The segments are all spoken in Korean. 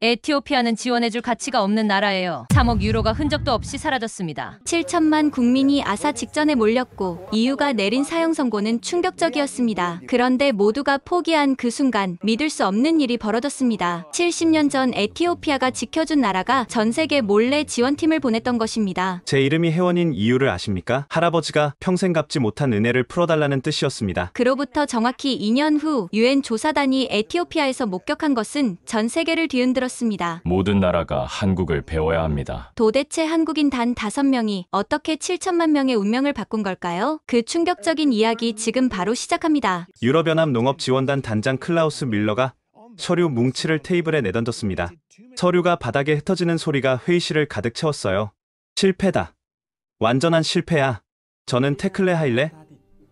에티오피아는 지원해줄 가치가 없는 나라예요. 3억 유로가 흔적도 없이 사라졌습니다. 7천만 국민이 아사 직전에 몰렸고 EU가 내린 사형 선고는 충격적이었습니다. 그런데 모두가 포기한 그 순간 믿을 수 없는 일이 벌어졌습니다. 70년 전 에티오피아가 지켜준 나라가 전 세계 몰래 지원팀을 보냈던 것입니다. 제 이름이 회원인 이유를 아십니까? 할아버지가 평생 갚지 못한 은혜를 풀어달라는 뜻이었습니다. 그로부터 정확히 2년 후 유엔 조사단이 에티오피아에서 목격한 것은 전 세계를 뒤흔들었습니다. 모든 나라가 한국을 배워야 합니다. 도대체 한국인 단 5명이 어떻게 7천만 명의 운명을 바꾼 걸까요? 그 충격적인 이야기 지금 바로 시작합니다. 유럽연합 농업지원단 단장 클라우스 밀러가 서류 뭉치를 테이블에 내던졌습니다. 서류가 바닥에 흩어지는 소리가 회의실을 가득 채웠어요. 실패다. 완전한 실패야. 저는 테클레 하일레,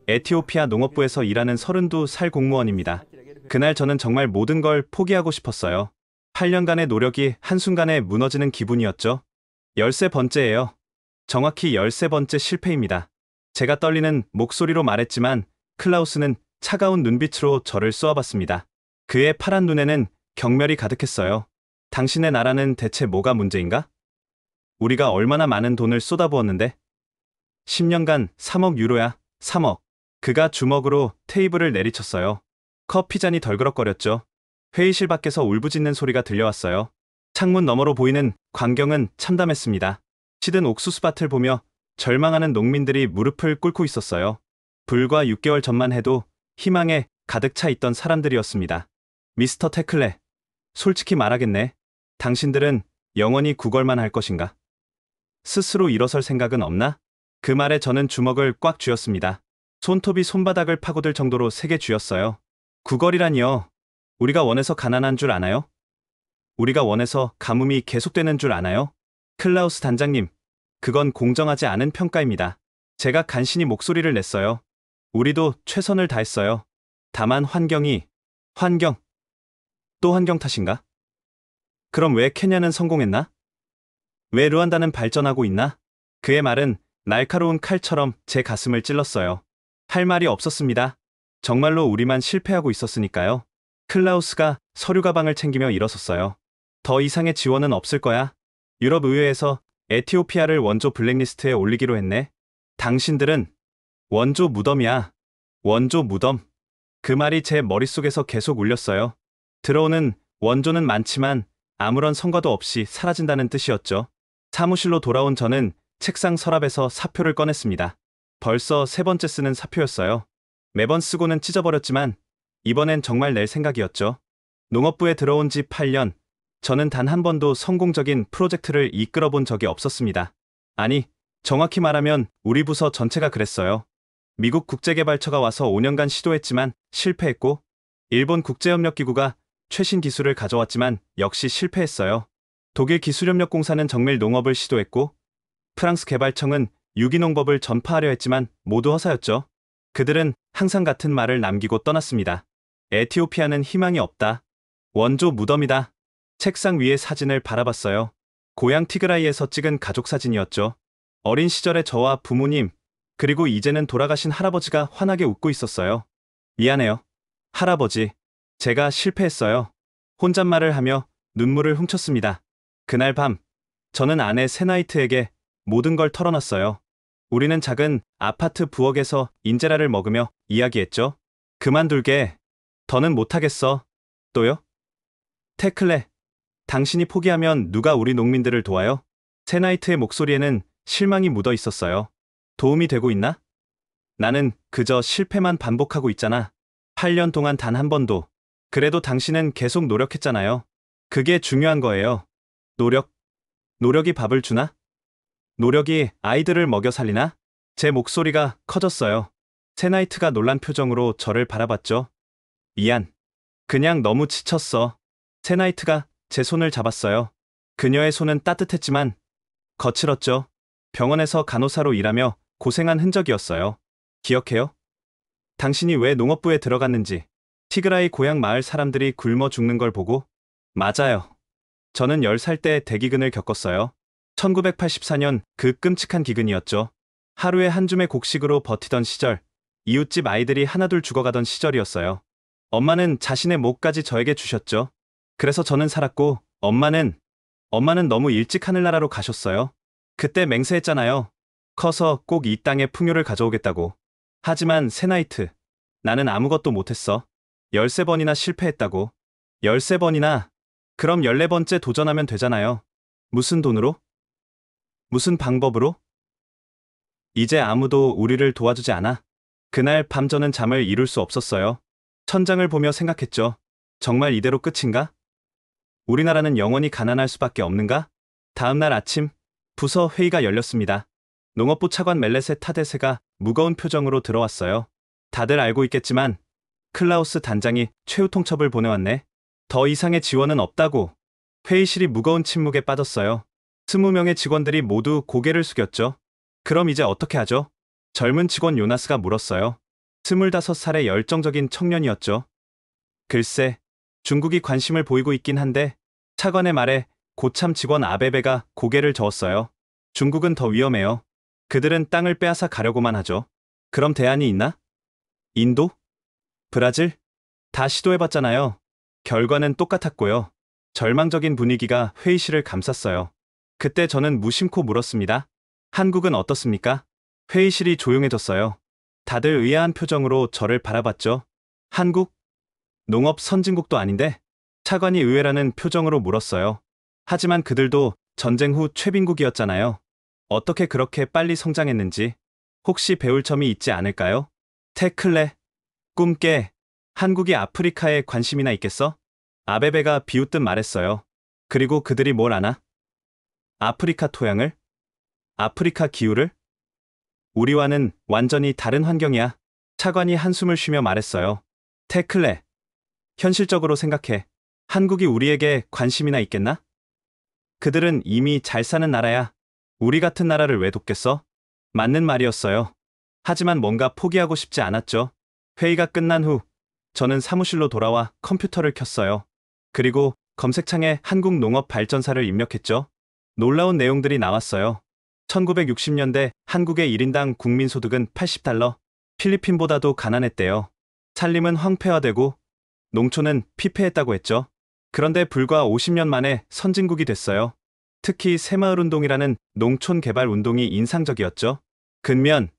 에티오피아 농업부에서 일하는 32살 공무원입니다. 그날 저는 정말 모든 걸 포기하고 싶었어요. 8년간의 노력이 한순간에 무너지는 기분이었죠. 13번째예요. 정확히 13번째 실패입니다. 제가 떨리는 목소리로 말했지만 클라우스는 차가운 눈빛으로 저를 쏘아봤습니다. 그의 파란 눈에는 경멸이 가득했어요. 당신의 나라는 대체 뭐가 문제인가? 우리가 얼마나 많은 돈을 쏟아부었는데? 10년간 3억 유로야, 3억. 그가 주먹으로 테이블을 내리쳤어요. 커피잔이 덜그럭거렸죠. 회의실 밖에서 울부짖는 소리가 들려왔어요. 창문 너머로 보이는 광경은 참담했습니다. 시든 옥수수밭을 보며 절망하는 농민들이 무릎을 꿇고 있었어요. 불과 6개월 전만 해도 희망에 가득 차 있던 사람들이었습니다. 미스터 테클레, 솔직히 말하겠네. 당신들은 영원히 구걸만 할 것인가? 스스로 일어설 생각은 없나? 그 말에 저는 주먹을 꽉 쥐었습니다. 손톱이 손바닥을 파고들 정도로 세게 쥐었어요. 구걸이라니요. 우리가 원해서 가난한 줄 아나요? 우리가 원해서 가뭄이 계속되는 줄 아나요? 클라우스 단장님, 그건 공정하지 않은 평가입니다. 제가 간신히 목소리를 냈어요. 우리도 최선을 다했어요. 다만 환경, 또 환경 탓인가? 그럼 왜 케냐는 성공했나? 왜 르완다는 발전하고 있나? 그의 말은 날카로운 칼처럼 제 가슴을 찔렀어요. 할 말이 없었습니다. 정말로 우리만 실패하고 있었으니까요. 클라우스가 서류 가방을 챙기며 일어섰어요. 더 이상의 지원은 없을 거야. 유럽의회에서 에티오피아를 원조 블랙리스트에 올리기로 했네. 당신들은 원조 무덤이야. 원조 무덤. 그 말이 제 머릿속에서 계속 울렸어요. 들어오는 원조는 많지만 아무런 성과도 없이 사라진다는 뜻이었죠. 사무실로 돌아온 저는 책상 서랍에서 사표를 꺼냈습니다. 벌써 3번째 쓰는 사표였어요. 매번 쓰고는 찢어버렸지만 이번엔 정말 낼 생각이었죠. 농업부에 들어온 지 8년, 저는 단 한 번도 성공적인 프로젝트를 이끌어 본 적이 없었습니다. 아니, 정확히 말하면 우리 부서 전체가 그랬어요. 미국 국제개발처가 와서 5년간 시도했지만 실패했고, 일본 국제협력기구가 최신 기술을 가져왔지만 역시 실패했어요. 독일 기술협력공사는 정밀 농업을 시도했고, 프랑스 개발청은 유기농법을 전파하려 했지만 모두 허사였죠. 그들은 항상 같은 말을 남기고 떠났습니다. 에티오피아는 희망이 없다. 원조 무덤이다. 책상 위의 사진을 바라봤어요. 고향 티그라이에서 찍은 가족 사진이었죠. 어린 시절의 저와 부모님, 그리고 이제는 돌아가신 할아버지가 환하게 웃고 있었어요. 미안해요. 할아버지. 제가 실패했어요. 혼잣말을 하며 눈물을 훔쳤습니다. 그날 밤, 저는 아내 세나이트에게 모든 걸 털어놨어요. 우리는 작은 아파트 부엌에서 인제라를 먹으며 이야기했죠. 그만둘게. 더는 못하겠어. 또요? 테클레, 당신이 포기하면 누가 우리 농민들을 도와요? 세나이트의 목소리에는 실망이 묻어 있었어요. 도움이 되고 있나? 나는 그저 실패만 반복하고 있잖아. 8년 동안 단 한 번도. 그래도 당신은 계속 노력했잖아요. 그게 중요한 거예요. 노력이 밥을 주나? 노력이 아이들을 먹여 살리나? 제 목소리가 커졌어요. 세나이트가 놀란 표정으로 저를 바라봤죠. 미안. 그냥 너무 지쳤어. 세나이트가 제 손을 잡았어요. 그녀의 손은 따뜻했지만 거칠었죠. 병원에서 간호사로 일하며 고생한 흔적이었어요. 기억해요? 당신이 왜 농업부에 들어갔는지, 티그라이 고향 마을 사람들이 굶어 죽는 걸 보고. 맞아요. 저는 10살 때 대기근을 겪었어요. 1984년 그 끔찍한 기근이었죠. 하루에 한 줌의 곡식으로 버티던 시절, 이웃집 아이들이 하나둘 죽어가던 시절이었어요. 엄마는 자신의 목까지 저에게 주셨죠. 그래서 저는 살았고 엄마는 너무 일찍 하늘나라로 가셨어요. 그때 맹세했잖아요. 커서 꼭 이 땅에 풍요를 가져오겠다고. 하지만 세나이트, 나는 아무것도 못했어. 13번이나 실패했다고. 13번이나? 그럼 14번째 도전하면 되잖아요. 무슨 돈으로? 무슨 방법으로? 이제 아무도 우리를 도와주지 않아. 그날 밤 저는 잠을 이룰 수 없었어요. 천장을 보며 생각했죠. 정말 이대로 끝인가? 우리나라는 영원히 가난할 수밖에 없는가? 다음 날 아침, 부서 회의가 열렸습니다. 농업부 차관 멜레세 타데세가 무거운 표정으로 들어왔어요. 다들 알고 있겠지만 클라우스 단장이 최후 통첩을 보내왔네. 더 이상의 지원은 없다고. 회의실이 무거운 침묵에 빠졌어요. 20명의 직원들이 모두 고개를 숙였죠. 그럼 이제 어떻게 하죠? 젊은 직원 요나스가 물었어요. 25살의 열정적인 청년이었죠. 글쎄, 중국이 관심을 보이고 있긴 한데 차관의 말에 고참 직원 아베베가 고개를 저었어요. 중국은 더 위험해요. 그들은 땅을 빼앗아 가려고만 하죠. 그럼 대안이 있나? 인도? 브라질? 다 시도해봤잖아요. 결과는 똑같았고요. 절망적인 분위기가 회의실을 감쌌어요. 그때 저는 무심코 물었습니다. 한국은 어떻습니까? 회의실이 조용해졌어요. 다들 의아한 표정으로 저를 바라봤죠. 한국? 농업 선진국도 아닌데? 차관이 의외라는 표정으로 물었어요. 하지만 그들도 전쟁 후 최빈국이었잖아요. 어떻게 그렇게 빨리 성장했는지 혹시 배울 점이 있지 않을까요? 태클레, 꿈깨, 한국이 아프리카에 관심이나 있겠어? 아베베가 비웃듯 말했어요. 그리고 그들이 뭘 아나? 아프리카 토양을? 아프리카 기후를? 우리와는 완전히 다른 환경이야. 차관이 한숨을 쉬며 말했어요. 태클레, 현실적으로 생각해. 한국이 우리에게 관심이나 있겠나? 그들은 이미 잘 사는 나라야. 우리 같은 나라를 왜 돕겠어? 맞는 말이었어요. 하지만 뭔가 포기하고 싶지 않았죠. 회의가 끝난 후 저는 사무실로 돌아와 컴퓨터를 켰어요. 그리고 검색창에 한국농업발전사를 입력했죠. 놀라운 내용들이 나왔어요. 1960년대 한국의 1인당 국민소득은 $80, 필리핀보다도 가난했대요. 산림은 황폐화되고 농촌은 피폐했다고 했죠. 그런데 불과 50년 만에 선진국이 됐어요. 특히 새마을운동이라는 농촌 개발 운동이 인상적이었죠. 근면,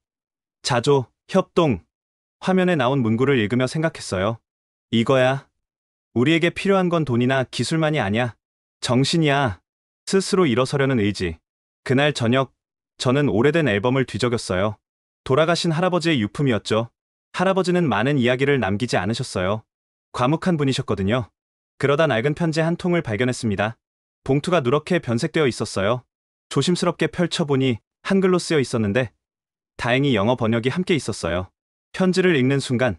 자조, 협동, 화면에 나온 문구를 읽으며 생각했어요. 이거야. 우리에게 필요한 건 돈이나 기술만이 아니야. 정신이야. 스스로 일어서려는 의지. 그날 저녁, 저는 오래된 앨범을 뒤적였어요. 돌아가신 할아버지의 유품이었죠. 할아버지는 많은 이야기를 남기지 않으셨어요. 과묵한 분이셨거든요. 그러다 낡은 편지 한 통을 발견했습니다. 봉투가 누렇게 변색되어 있었어요. 조심스럽게 펼쳐보니 한글로 쓰여 있었는데 다행히 영어 번역이 함께 있었어요. 편지를 읽는 순간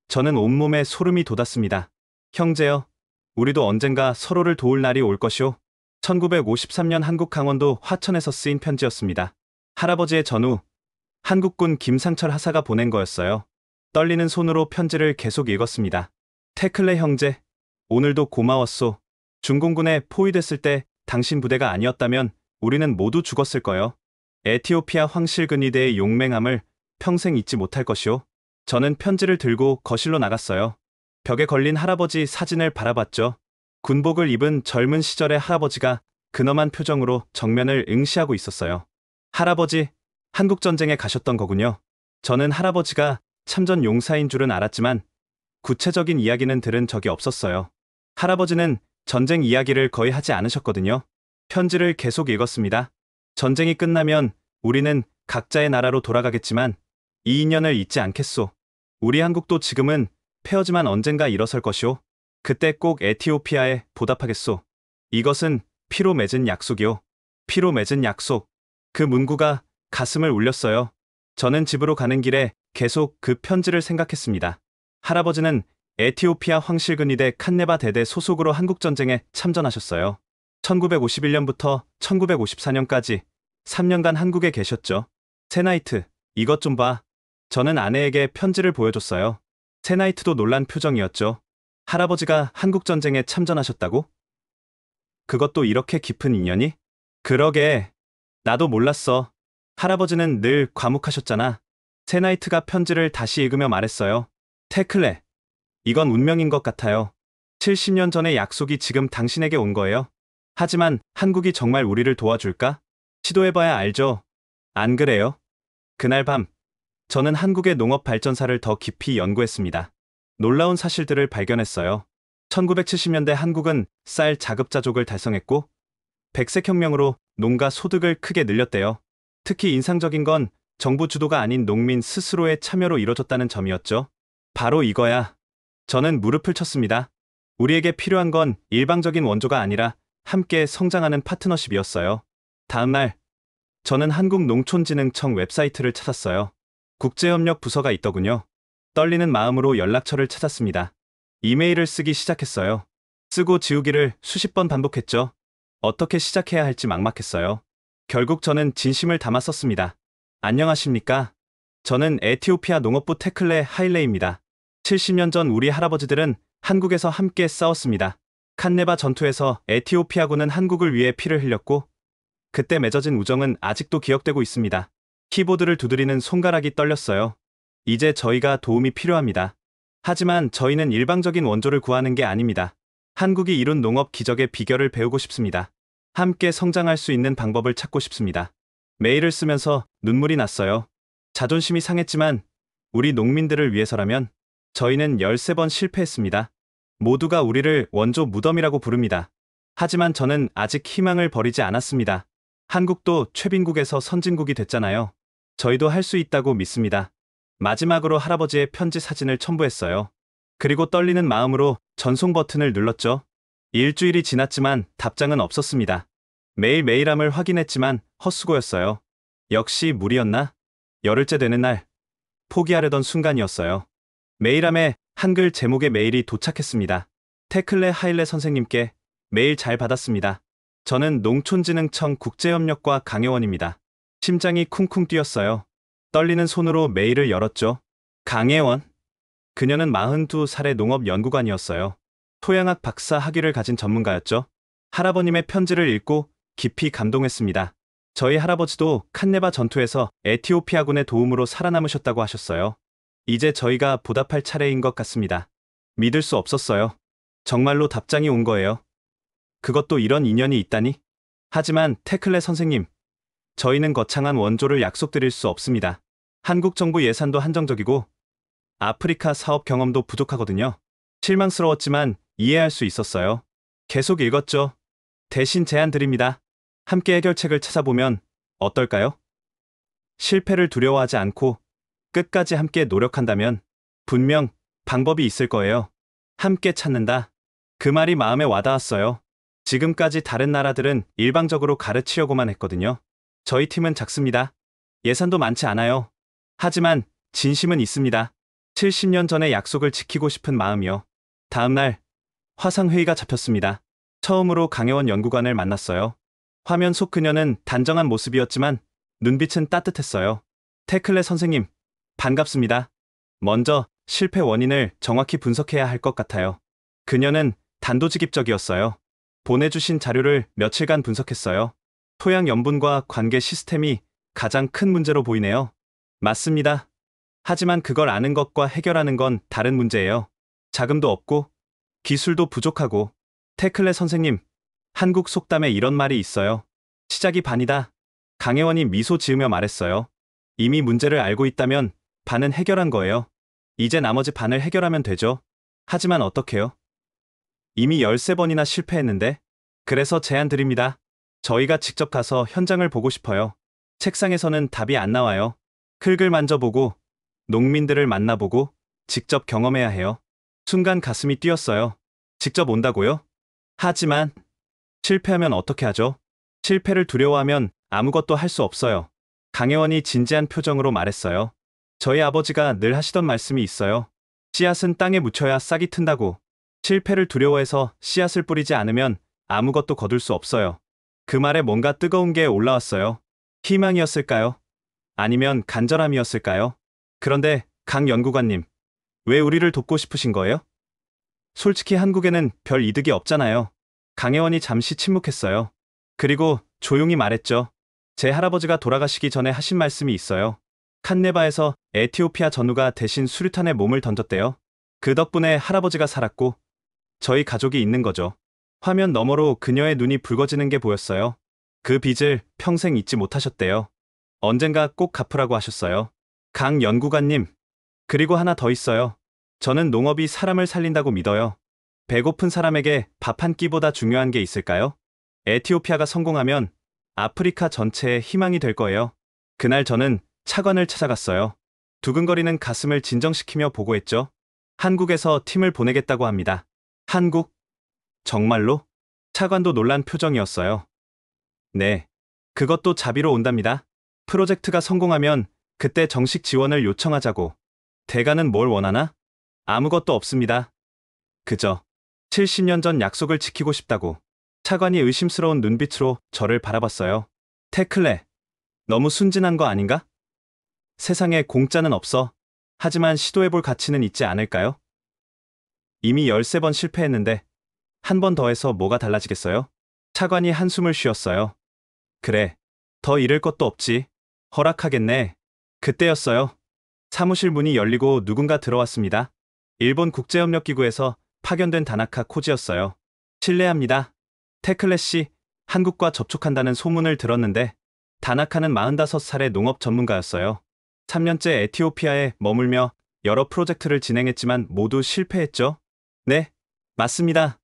저는 온몸에 소름이 돋았습니다. 형제여, 우리도 언젠가 서로를 도울 날이 올 것이오. 1953년 한국 강원도 화천에서 쓰인 편지였습니다. 할아버지의 전후, 한국군 김상철 하사가 보낸 거였어요. 떨리는 손으로 편지를 계속 읽었습니다. 태클레 형제, 오늘도 고마웠소. 중공군에 포위됐을 때 당신 부대가 아니었다면 우리는 모두 죽었을 거요. 에티오피아 황실근위대의 용맹함을 평생 잊지 못할 것이오. 저는 편지를 들고 거실로 나갔어요. 벽에 걸린 할아버지 사진을 바라봤죠. 군복을 입은 젊은 시절의 할아버지가 근엄한 표정으로 정면을 응시하고 있었어요. 할아버지, 한국전쟁에 가셨던 거군요. 저는 할아버지가 참전 용사인 줄은 알았지만 구체적인 이야기는 들은 적이 없었어요. 할아버지는 전쟁 이야기를 거의 하지 않으셨거든요. 편지를 계속 읽었습니다. 전쟁이 끝나면 우리는 각자의 나라로 돌아가겠지만 이 인연을 잊지 않겠소. 우리 한국도 지금은 폐허지만 언젠가 일어설 것이오. 그때 꼭 에티오피아에 보답하겠소. 이것은 피로 맺은 약속이오. 피로 맺은 약속. 그 문구가 가슴을 울렸어요. 저는 집으로 가는 길에 계속 그 편지를 생각했습니다. 할아버지는 에티오피아 황실근위대 칸네바 대대 소속으로 한국전쟁에 참전하셨어요. 1951년부터 1954년까지 3년간 한국에 계셨죠. 세나이트, 이것 좀 봐. 저는 아내에게 편지를 보여줬어요. 세나이트도 놀란 표정이었죠. 할아버지가 한국전쟁에 참전하셨다고? 그것도 이렇게 깊은 인연이? 그러게. 나도 몰랐어. 할아버지는 늘 과묵하셨잖아. 세나이트가 편지를 다시 읽으며 말했어요. 태클레, 이건 운명인 것 같아요. 70년 전의 약속이 지금 당신에게 온 거예요. 하지만 한국이 정말 우리를 도와줄까? 시도해봐야 알죠. 안 그래요? 그날 밤, 저는 한국의 농업 발전사를 더 깊이 연구했습니다. 놀라운 사실들을 발견했어요. 1970년대 한국은 쌀 자급자족을 달성했고, 백색혁명으로 농가 소득을 크게 늘렸대요. 특히 인상적인 건 정부 주도가 아닌 농민 스스로의 참여로 이뤄졌다는 점이었죠. 바로 이거야. 저는 무릎을 쳤습니다. 우리에게 필요한 건 일방적인 원조가 아니라 함께 성장하는 파트너십이었어요. 다음 날, 저는 한국농촌진흥청 웹사이트를 찾았어요. 국제협력 부서가 있더군요. 떨리는 마음으로 연락처를 찾았습니다. 이메일을 쓰기 시작했어요. 쓰고 지우기를 수십 번 반복했죠. 어떻게 시작해야 할지 막막했어요. 결국 저는 진심을 담아 썼습니다. 안녕하십니까? 저는 에티오피아 농업부 테클레 하일레입니다. 70년 전 우리 할아버지들은 한국에서 함께 싸웠습니다. 칸네바 전투에서 에티오피아군은 한국을 위해 피를 흘렸고, 그때 맺어진 우정은 아직도 기억되고 있습니다. 키보드를 두드리는 손가락이 떨렸어요. 이제 저희가 도움이 필요합니다. 하지만 저희는 일방적인 원조를 구하는 게 아닙니다. 한국이 이룬 농업 기적의 비결을 배우고 싶습니다. 함께 성장할 수 있는 방법을 찾고 싶습니다. 메일을 쓰면서 눈물이 났어요. 자존심이 상했지만 우리 농민들을 위해서라면. 저희는 13번 실패했습니다. 모두가 우리를 원조 무덤이라고 부릅니다. 하지만 저는 아직 희망을 버리지 않았습니다. 한국도 최빈국에서 선진국이 됐잖아요. 저희도 할 수 있다고 믿습니다. 마지막으로 할아버지의 편지 사진을 첨부했어요. 그리고 떨리는 마음으로 전송 버튼을 눌렀죠. 일주일이 지났지만 답장은 없었습니다. 매일 메일함을 확인했지만 헛수고였어요. 역시 무리였나? 열흘째 되는 날, 포기하려던 순간이었어요. 메일함에 한글 제목의 메일이 도착했습니다. 테클레 하일레 선생님께 메일 잘 받았습니다. 저는 농촌진흥청 국제협력과 강혜원입니다. 심장이 쿵쿵 뛰었어요. 떨리는 손으로 메일을 열었죠. 강혜원. 그녀는 42살의 농업연구관이었어요. 토양학 박사 학위를 가진 전문가였죠. 할아버님의 편지를 읽고 깊이 감동했습니다. 저희 할아버지도 칸네바 전투에서 에티오피아군의 도움으로 살아남으셨다고 하셨어요. 이제 저희가 보답할 차례인 것 같습니다. 믿을 수 없었어요. 정말로 답장이 온 거예요. 그것도 이런 인연이 있다니? 하지만 테클레 선생님, 저희는 거창한 원조를 약속드릴 수 없습니다. 한국 정부 예산도 한정적이고 아프리카 사업 경험도 부족하거든요. 실망스러웠지만 이해할 수 있었어요. 계속 읽었죠. 대신 제안 드립니다. 함께 해결책을 찾아보면 어떨까요? 실패를 두려워하지 않고 끝까지 함께 노력한다면 분명 방법이 있을 거예요. 함께 찾는다. 그 말이 마음에 와닿았어요. 지금까지 다른 나라들은 일방적으로 가르치려고만 했거든요. 저희 팀은 작습니다. 예산도 많지 않아요. 하지만 진심은 있습니다. 70년 전의 약속을 지키고 싶은 마음이요. 다음 날 화상회의가 잡혔습니다. 처음으로 강혜원 연구관을 만났어요. 화면 속 그녀는 단정한 모습이었지만 눈빛은 따뜻했어요. 테클레 선생님, 반갑습니다. 먼저 실패 원인을 정확히 분석해야 할 것 같아요. 그녀는 단도직입적이었어요. 보내주신 자료를 며칠간 분석했어요. 토양 염분과 관계 시스템이 가장 큰 문제로 보이네요. 맞습니다. 하지만 그걸 아는 것과 해결하는 건 다른 문제예요. 자금도 없고 기술도 부족하고. 테클레 선생님, 한국 속담에 이런 말이 있어요. 시작이 반이다. 강혜원이 미소 지으며 말했어요. 이미 문제를 알고 있다면 반은 해결한 거예요. 이제 나머지 반을 해결하면 되죠. 하지만 어떻게요? 이미 13번이나 실패했는데. 그래서 제안 드립니다. 저희가 직접 가서 현장을 보고 싶어요. 책상에서는 답이 안 나와요. 흙을 만져보고 농민들을 만나보고 직접 경험해야 해요. 순간 가슴이 뛰었어요. 직접 온다고요? 하지만 실패하면 어떻게 하죠? 실패를 두려워하면 아무것도 할 수 없어요. 강혜원이 진지한 표정으로 말했어요. 저희 아버지가 늘 하시던 말씀이 있어요. 씨앗은 땅에 묻혀야 싹이 튼다고. 실패를 두려워해서 씨앗을 뿌리지 않으면 아무것도 거둘 수 없어요. 그 말에 뭔가 뜨거운 게 올라왔어요. 희망이었을까요? 아니면 간절함이었을까요? 그런데 강 연구관님, 왜 우리를 돕고 싶으신 거예요? 솔직히 한국에는 별 이득이 없잖아요. 강혜원이 잠시 침묵했어요. 그리고 조용히 말했죠. 제 할아버지가 돌아가시기 전에 하신 말씀이 있어요. 칸네바에서 에티오피아 전우가 대신 수류탄에 몸을 던졌대요. 그 덕분에 할아버지가 살았고 저희 가족이 있는 거죠. 화면 너머로 그녀의 눈이 붉어지는 게 보였어요. 그 빚을 평생 잊지 못하셨대요. 언젠가 꼭 갚으라고 하셨어요. 강 연구관님, 그리고 하나 더 있어요. 저는 농업이 사람을 살린다고 믿어요. 배고픈 사람에게 밥 한 끼보다 중요한 게 있을까요? 에티오피아가 성공하면 아프리카 전체의 희망이 될 거예요. 그날 저는 차관을 찾아갔어요. 두근거리는 가슴을 진정시키며 보고했죠. 한국에서 팀을 보내겠다고 합니다. 한국? 정말로? 차관도 놀란 표정이었어요. 네. 그것도 자비로 온답니다. 프로젝트가 성공하면 그때 정식 지원을 요청하자고. 대가는 뭘 원하나? 아무것도 없습니다. 그저 70년 전 약속을 지키고 싶다고. 차관이 의심스러운 눈빛으로 저를 바라봤어요. 테클레, 너무 순진한 거 아닌가? 세상에 공짜는 없어. 하지만 시도해볼 가치는 있지 않을까요? 이미 13번 실패했는데 한 번 더 해서 뭐가 달라지겠어요? 차관이 한숨을 쉬었어요. 그래, 더 잃을 것도 없지. 허락하겠네. 그때였어요. 사무실 문이 열리고 누군가 들어왔습니다. 일본 국제협력기구에서 파견된 다나카 코지였어요. 실례합니다. 테클레 씨, 한국과 접촉한다는 소문을 들었는데 다나카는 45살의 농업 전문가였어요. 3년째 에티오피아에 머물며 여러 프로젝트를 진행했지만 모두 실패했죠? 네, 맞습니다.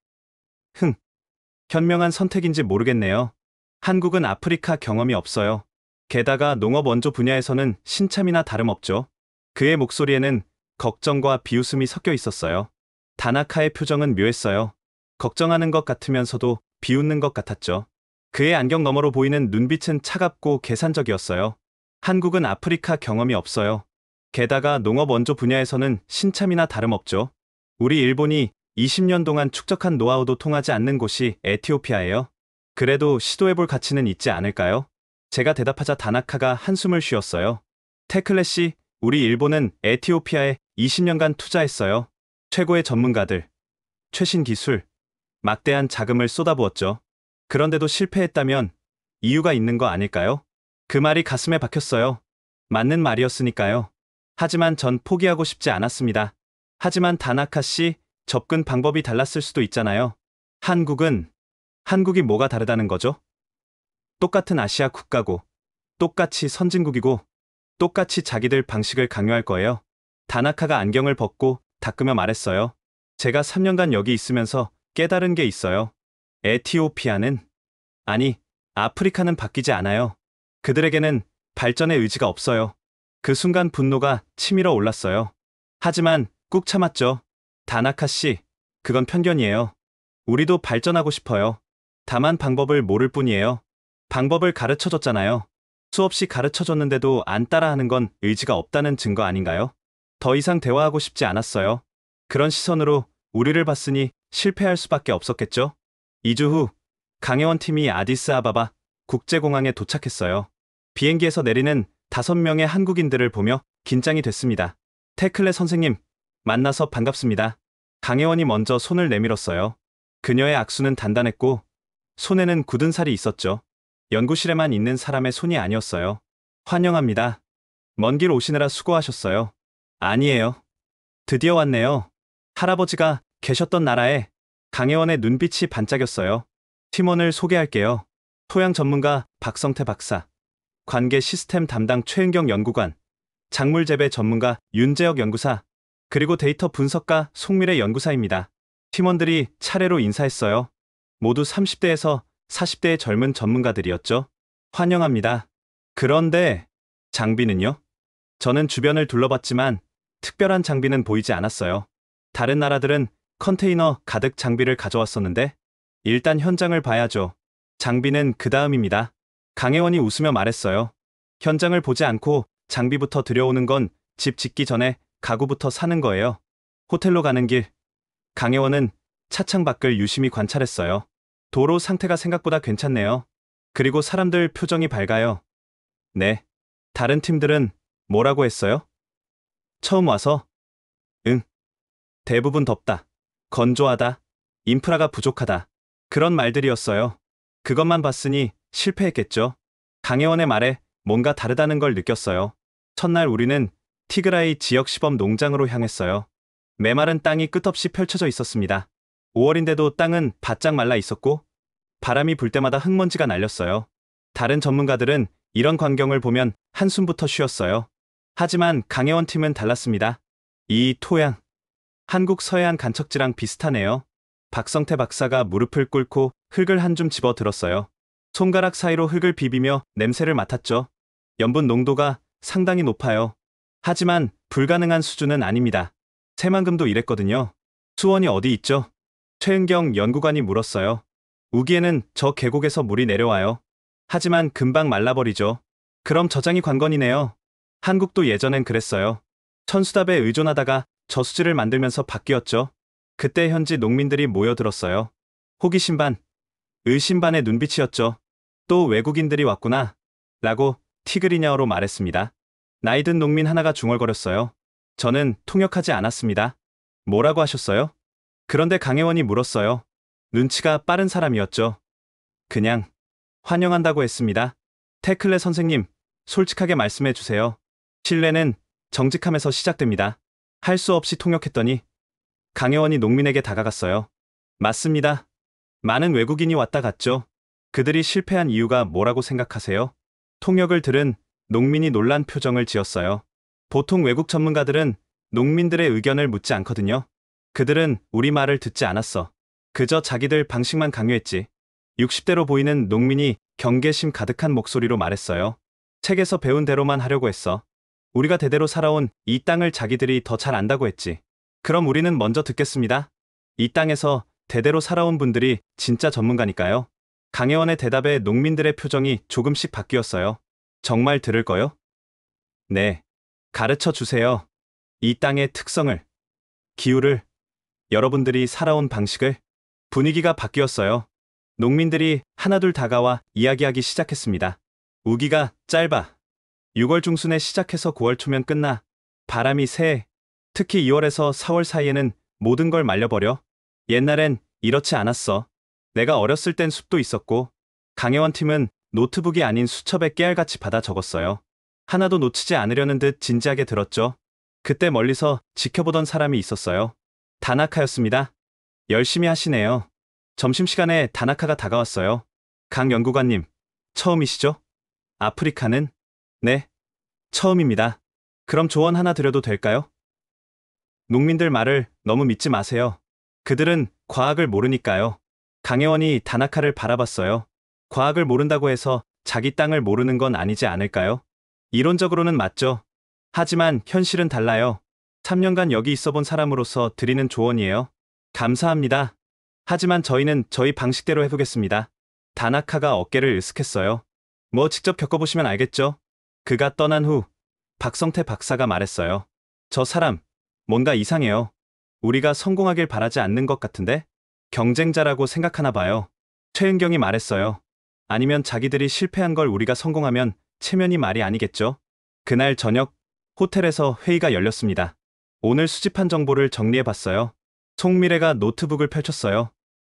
현명한 선택인지 모르겠네요. 한국은 아프리카 경험이 없어요. 게다가 농업 원조 분야에서는 신참이나 다름없죠. 그의 목소리에는 걱정과 비웃음이 섞여 있었어요. 다나카의 표정은 묘했어요. 걱정하는 것 같으면서도 비웃는 것 같았죠. 그의 안경 너머로 보이는 눈빛은 차갑고 계산적이었어요. 한국은 아프리카 경험이 없어요. 게다가 농업 원조 분야에서는 신참이나 다름없죠. 우리 일본이 20년 동안 축적한 노하우도 통하지 않는 곳이 에티오피아예요. 그래도 시도해볼 가치는 있지 않을까요? 제가 대답하자 다나카가 한숨을 쉬었어요. 테클레 씨, 우리 일본은 에티오피아에 20년간 투자했어요. 최고의 전문가들, 최신 기술, 막대한 자금을 쏟아부었죠. 그런데도 실패했다면 이유가 있는 거 아닐까요? 그 말이 가슴에 박혔어요. 맞는 말이었으니까요. 하지만 전 포기하고 싶지 않았습니다. 하지만 다나카 씨, 접근 방법이 달랐을 수도 있잖아요. 한국이 뭐가 다르다는 거죠? 똑같은 아시아 국가고, 똑같이 선진국이고, 똑같이 자기들 방식을 강요할 거예요. 다나카가 안경을 벗고 닦으며 말했어요. 제가 3년간 여기 있으면서 깨달은 게 있어요. 에티오피아는, 아니, 아프리카는 바뀌지 않아요. 그들에게는 발전의 의지가 없어요. 그 순간 분노가 치밀어 올랐어요. 하지만 꾹 참았죠. 다나카 씨, 그건 편견이에요. 우리도 발전하고 싶어요. 다만 방법을 모를 뿐이에요. 방법을 가르쳐줬잖아요. 수없이 가르쳐줬는데도 안 따라하는 건 의지가 없다는 증거 아닌가요? 더 이상 대화하고 싶지 않았어요. 그런 시선으로 우리를 봤으니 실패할 수밖에 없었겠죠? 2주 후, 강혜원 팀이 아디스아바바 국제공항에 도착했어요. 비행기에서 내리는 5명의 한국인들을 보며 긴장이 됐습니다. 테클레 선생님, 만나서 반갑습니다. 강혜원이 먼저 손을 내밀었어요. 그녀의 악수는 단단했고 손에는 굳은 살이 있었죠. 연구실에만 있는 사람의 손이 아니었어요. 환영합니다. 먼 길 오시느라 수고하셨어요. 아니에요. 드디어 왔네요. 할아버지가 계셨던 나라에. 강혜원의 눈빛이 반짝였어요. 팀원을 소개할게요. 토양 전문가 박성태 박사, 관계 시스템 담당 최은경 연구관, 작물 재배 전문가 윤재혁 연구사, 그리고 데이터 분석가 송미래 연구사입니다. 팀원들이 차례로 인사했어요. 모두 30대에서 40대의 젊은 전문가들이었죠. 환영합니다. 그런데 장비는요? 저는 주변을 둘러봤지만 특별한 장비는 보이지 않았어요. 다른 나라들은 컨테이너 가득 장비를 가져왔었는데 일단 현장을 봐야죠. 장비는 그 다음입니다. 강혜원이 웃으며 말했어요. 현장을 보지 않고 장비부터 들여오는 건 집 짓기 전에 가구부터 사는 거예요. 호텔로 가는 길, 강혜원은 차창 밖을 유심히 관찰했어요. 도로 상태가 생각보다 괜찮네요. 그리고 사람들 표정이 밝아요. 네. 다른 팀들은 뭐라고 했어요? 처음 와서? 응. 대부분 덥다. 건조하다. 인프라가 부족하다. 그런 말들이었어요. 그것만 봤으니 실패했겠죠. 강혜원의 말에 뭔가 다르다는 걸 느꼈어요. 첫날 우리는 티그라이 지역 시범 농장으로 향했어요. 메마른 땅이 끝없이 펼쳐져 있었습니다. 5월인데도 땅은 바짝 말라 있었고 바람이 불 때마다 흙먼지가 날렸어요. 다른 전문가들은 이런 광경을 보면 한숨부터 쉬었어요. 하지만 강혜원 팀은 달랐습니다. 이 토양, 한국 서해안 간척지랑 비슷하네요. 박성태 박사가 무릎을 꿇고 흙을 한 줌 집어 들었어요. 손가락 사이로 흙을 비비며 냄새를 맡았죠. 염분 농도가 상당히 높아요. 하지만 불가능한 수준은 아닙니다. 새만금도 이랬거든요. 수원이 어디 있죠? 최은경 연구관이 물었어요. 우기에는 저 계곡에서 물이 내려와요. 하지만 금방 말라버리죠. 그럼 저장이 관건이네요. 한국도 예전엔 그랬어요. 천수답에 의존하다가 저수지를 만들면서 바뀌었죠. 그때 현지 농민들이 모여들었어요. 호기심 반, 의심 반의 눈빛이었죠. 또 외국인들이 왔구나 라고 티그리냐어로 말했습니다. 나이든 농민 하나가 중얼거렸어요. 저는 통역하지 않았습니다. 뭐라고 하셨어요? 그런데 강혜원이 물었어요. 눈치가 빠른 사람이었죠. 그냥 환영한다고 했습니다. 테클레 선생님, 솔직하게 말씀해 주세요. 신뢰는 정직함에서 시작됩니다. 할 수 없이 통역했더니 강혜원이 농민에게 다가갔어요. 맞습니다. 많은 외국인이 왔다 갔죠. 그들이 실패한 이유가 뭐라고 생각하세요? 통역을 들은 농민이 놀란 표정을 지었어요. 보통 외국 전문가들은 농민들의 의견을 묻지 않거든요. 그들은 우리 말을 듣지 않았어. 그저 자기들 방식만 강요했지. 60대로 보이는 농민이 경계심 가득한 목소리로 말했어요. 책에서 배운 대로만 하려고 했어. 우리가 대대로 살아온 이 땅을 자기들이 더 잘 안다고 했지. 그럼 우리는 먼저 듣겠습니다. 이 땅에서 대대로 살아온 분들이 진짜 전문가니까요. 강혜원의 대답에 농민들의 표정이 조금씩 바뀌었어요. 정말 들을 거요? 네. 가르쳐 주세요. 이 땅의 특성을, 기후를, 여러분들이 살아온 방식을. 분위기가 바뀌었어요. 농민들이 하나둘 다가와 이야기하기 시작했습니다. 우기가 짧아. 6월 중순에 시작해서 9월 초면 끝나. 바람이 세. 특히 2월에서 4월 사이에는 모든 걸 말려버려. 옛날엔 이렇지 않았어. 내가 어렸을 땐 숲도 있었고. 강혜원 팀은 노트북이 아닌 수첩에 깨알같이 받아 적었어요. 하나도 놓치지 않으려는 듯 진지하게 들었죠. 그때 멀리서 지켜보던 사람이 있었어요. 다나카였습니다. 열심히 하시네요. 점심시간에 다나카가 다가왔어요. 강 연구관님, 처음이시죠? 아프리카는? 네, 처음입니다. 그럼 조언 하나 드려도 될까요? 농민들 말을 너무 믿지 마세요. 그들은 과학을 모르니까요. 강혜원이 다나카를 바라봤어요. 과학을 모른다고 해서 자기 땅을 모르는 건 아니지 않을까요? 이론적으로는 맞죠. 하지만 현실은 달라요. 3년간 여기 있어 본 사람으로서 드리는 조언이에요. 감사합니다. 하지만 저희는 저희 방식대로 해보겠습니다. 다나카가 어깨를 으쓱했어요. 뭐 직접 겪어보시면 알겠죠? 그가 떠난 후 박성태 박사가 말했어요. 저 사람, 뭔가 이상해요. 우리가 성공하길 바라지 않는 것 같은데? 경쟁자라고 생각하나 봐요. 최은경이 말했어요. 아니면 자기들이 실패한 걸 우리가 성공하면 체면이 말이 아니겠죠? 그날 저녁 호텔에서 회의가 열렸습니다. 오늘 수집한 정보를 정리해봤어요. 송미래가 노트북을 펼쳤어요.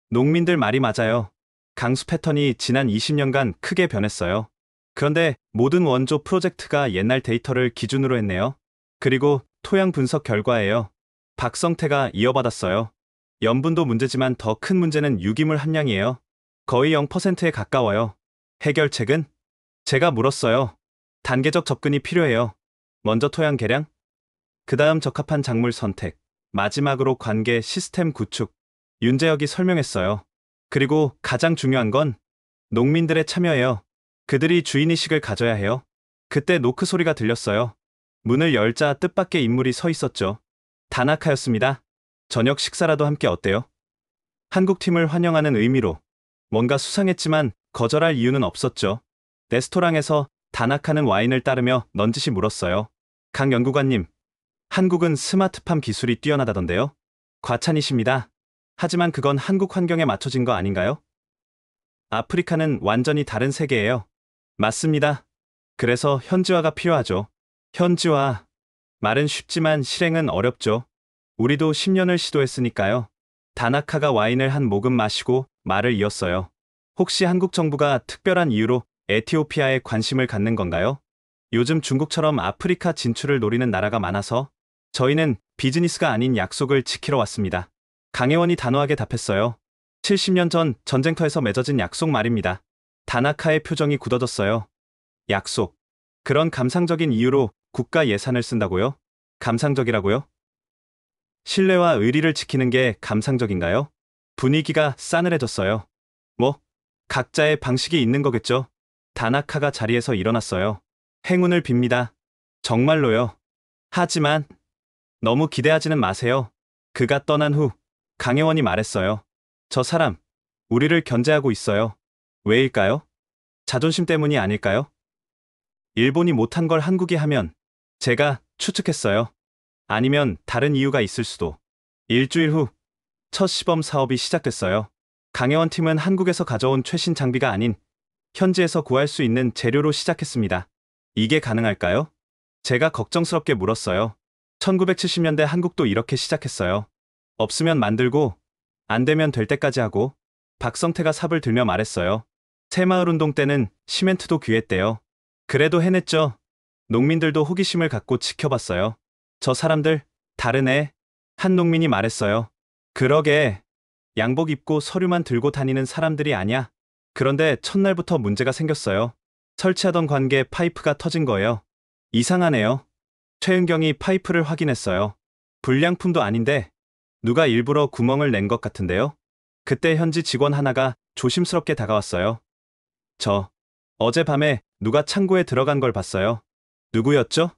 농민들 말이 맞아요. 강수 패턴이 지난 20년간 크게 변했어요. 그런데 모든 원조 프로젝트가 옛날 데이터를 기준으로 했네요. 그리고 토양 분석 결과예요. 박성태가 이어받았어요. 염분도 문제지만 더 큰 문제는 유기물 함량이에요. 거의 0%에 가까워요. 해결책은? 제가 물었어요. 단계적 접근이 필요해요. 먼저 토양 개량, 그 다음 적합한 작물 선택, 마지막으로 관계 시스템 구축. 윤재혁이 설명했어요. 그리고 가장 중요한 건 농민들의 참여예요. 그들이 주인의식을 가져야 해요. 그때 노크 소리가 들렸어요. 문을 열자 뜻밖의 인물이 서 있었죠. 다나카였습니다. 저녁 식사라도 함께 어때요? 한국팀을 환영하는 의미로. 뭔가 수상했지만 거절할 이유는 없었죠. 레스토랑에서 다나카는 와인을 따르며 넌지시 물었어요. 강 연구관님, 한국은 스마트팜 기술이 뛰어나다던데요? 과찬이십니다. 하지만 그건 한국 환경에 맞춰진 거 아닌가요? 아프리카는 완전히 다른 세계예요. 맞습니다. 그래서 현지화가 필요하죠. 현지화. 말은 쉽지만 실행은 어렵죠. 우리도 10년을 시도했으니까요. 다나카가 와인을 한 모금 마시고 말을 이었어요. 혹시 한국 정부가 특별한 이유로 에티오피아에 관심을 갖는 건가요? 요즘 중국처럼 아프리카 진출을 노리는 나라가 많아서 저희는 비즈니스가 아닌 약속을 지키러 왔습니다. 강혜원이 단호하게 답했어요. 70년 전 전쟁터에서 맺어진 약속 말입니다. 다나카의 표정이 굳어졌어요. 약속. 그런 감상적인 이유로 국가 예산을 쓴다고요? 감상적이라고요? 신뢰와 의리를 지키는 게 감상적인가요? 분위기가 싸늘해졌어요. 뭐, 각자의 방식이 있는 거겠죠. 다나카가 자리에서 일어났어요. 행운을 빕니다. 정말로요. 하지만 너무 기대하지는 마세요. 그가 떠난 후 강혜원이 말했어요. 저 사람, 우리를 견제하고 있어요. 왜일까요? 자존심 때문이 아닐까요? 일본이 못한 걸 한국이 하면 제가 추측했어요. 아니면 다른 이유가 있을 수도. 일주일 후 첫 시범 사업이 시작됐어요. 강혜원 팀은 한국에서 가져온 최신 장비가 아닌 현지에서 구할 수 있는 재료로 시작했습니다. 이게 가능할까요? 제가 걱정스럽게 물었어요. 1970년대 한국도 이렇게 시작했어요. 없으면 만들고 안 되면 될 때까지 하고. 박성태가 삽을 들며 말했어요. 새마을운동 때는 시멘트도 귀했대요. 그래도 해냈죠. 농민들도 호기심을 갖고 지켜봤어요. 저 사람들 다르네. 한 농민이 말했어요. 그러게. 양복 입고 서류만 들고 다니는 사람들이 아냐. 그런데 첫날부터 문제가 생겼어요. 설치하던 관계 파이프가 터진 거예요. 이상하네요. 최은경이 파이프를 확인했어요. 불량품도 아닌데 누가 일부러 구멍을 낸 것 같은데요. 그때 현지 직원 하나가 조심스럽게 다가왔어요. 어젯밤에 누가 창고에 들어간 걸 봤어요. 누구였죠?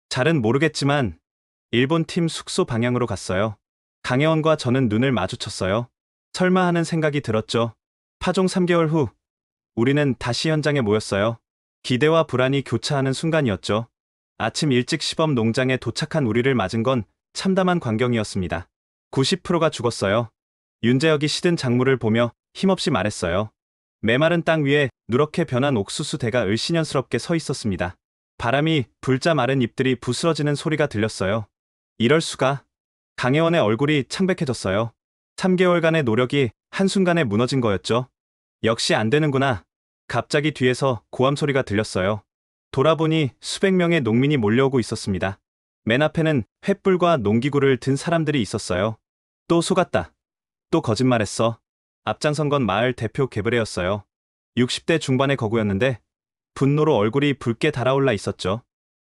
잘은 모르겠지만 일본 팀 숙소 방향으로 갔어요. 강혜원과 저는 눈을 마주쳤어요. 설마 하는 생각이 들었죠. 파종 3개월 후 우리는 다시 현장에 모였어요. 기대와 불안이 교차하는 순간이었죠. 아침 일찍 시범 농장에 도착한 우리를 맞은 건 참담한 광경이었습니다. 90%가 죽었어요. 윤재혁이 시든 작물을 보며 힘없이 말했어요. 메마른 땅 위에 누렇게 변한 옥수수 대가 을씨년스럽게 서 있었습니다. 바람이 불자 마른 잎들이 부스러지는 소리가 들렸어요. 이럴 수가. 강혜원의 얼굴이 창백해졌어요. 3개월간의 노력이 한순간에 무너진 거였죠. 역시 안 되는구나. 갑자기 뒤에서 고함 소리가 들렸어요. 돌아보니 수백 명의 농민이 몰려오고 있었습니다. 맨 앞에는 횃불과 농기구를 든 사람들이 있었어요. 또 속았다. 또 거짓말했어. 앞장선 건 마을 대표 개브레였어요. 60대 중반의 거구였는데 분노로 얼굴이 붉게 달아올라 있었죠.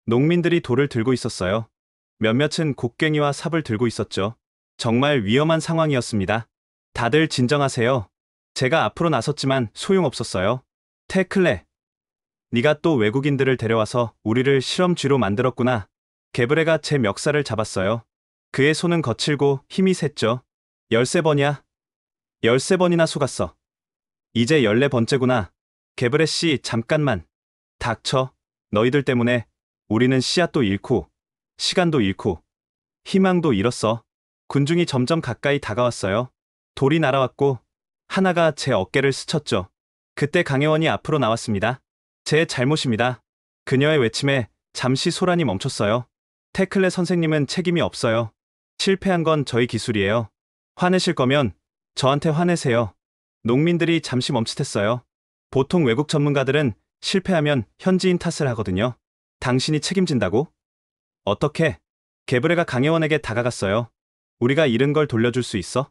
농민들이 돌을 들고 있었어요. 몇몇은 곡괭이와 삽을 들고 있었죠. 정말 위험한 상황이었습니다. 다들 진정하세요. 제가 앞으로 나섰지만 소용없었어요. 테클레, 네가 또 외국인들을 데려와서 우리를 실험쥐로 만들었구나. 게브레가 제 멱살을 잡았어요. 그의 손은 거칠고 힘이 셌죠. 13번이야. 13번이나 속았어. 이제 14번째구나. 게브레 씨, 잠깐만. 닥쳐. 너희들 때문에 우리는 씨앗도 잃고 시간도 잃고 희망도 잃었어. 군중이 점점 가까이 다가왔어요. 돌이 날아왔고 하나가 제 어깨를 스쳤죠. 그때 강혜원이 앞으로 나왔습니다. 제 잘못입니다. 그녀의 외침에 잠시 소란이 멈췄어요. 테클레 선생님은 책임이 없어요. 실패한 건 저희 기술이에요. 화내실 거면 저한테 화내세요. 농민들이 잠시 멈칫했어요. 보통 외국 전문가들은 실패하면 현지인 탓을 하거든요. 당신이 책임진다고? 어떻게? 게브레가 강혜원에게 다가갔어요. 우리가 잃은 걸 돌려줄 수 있어?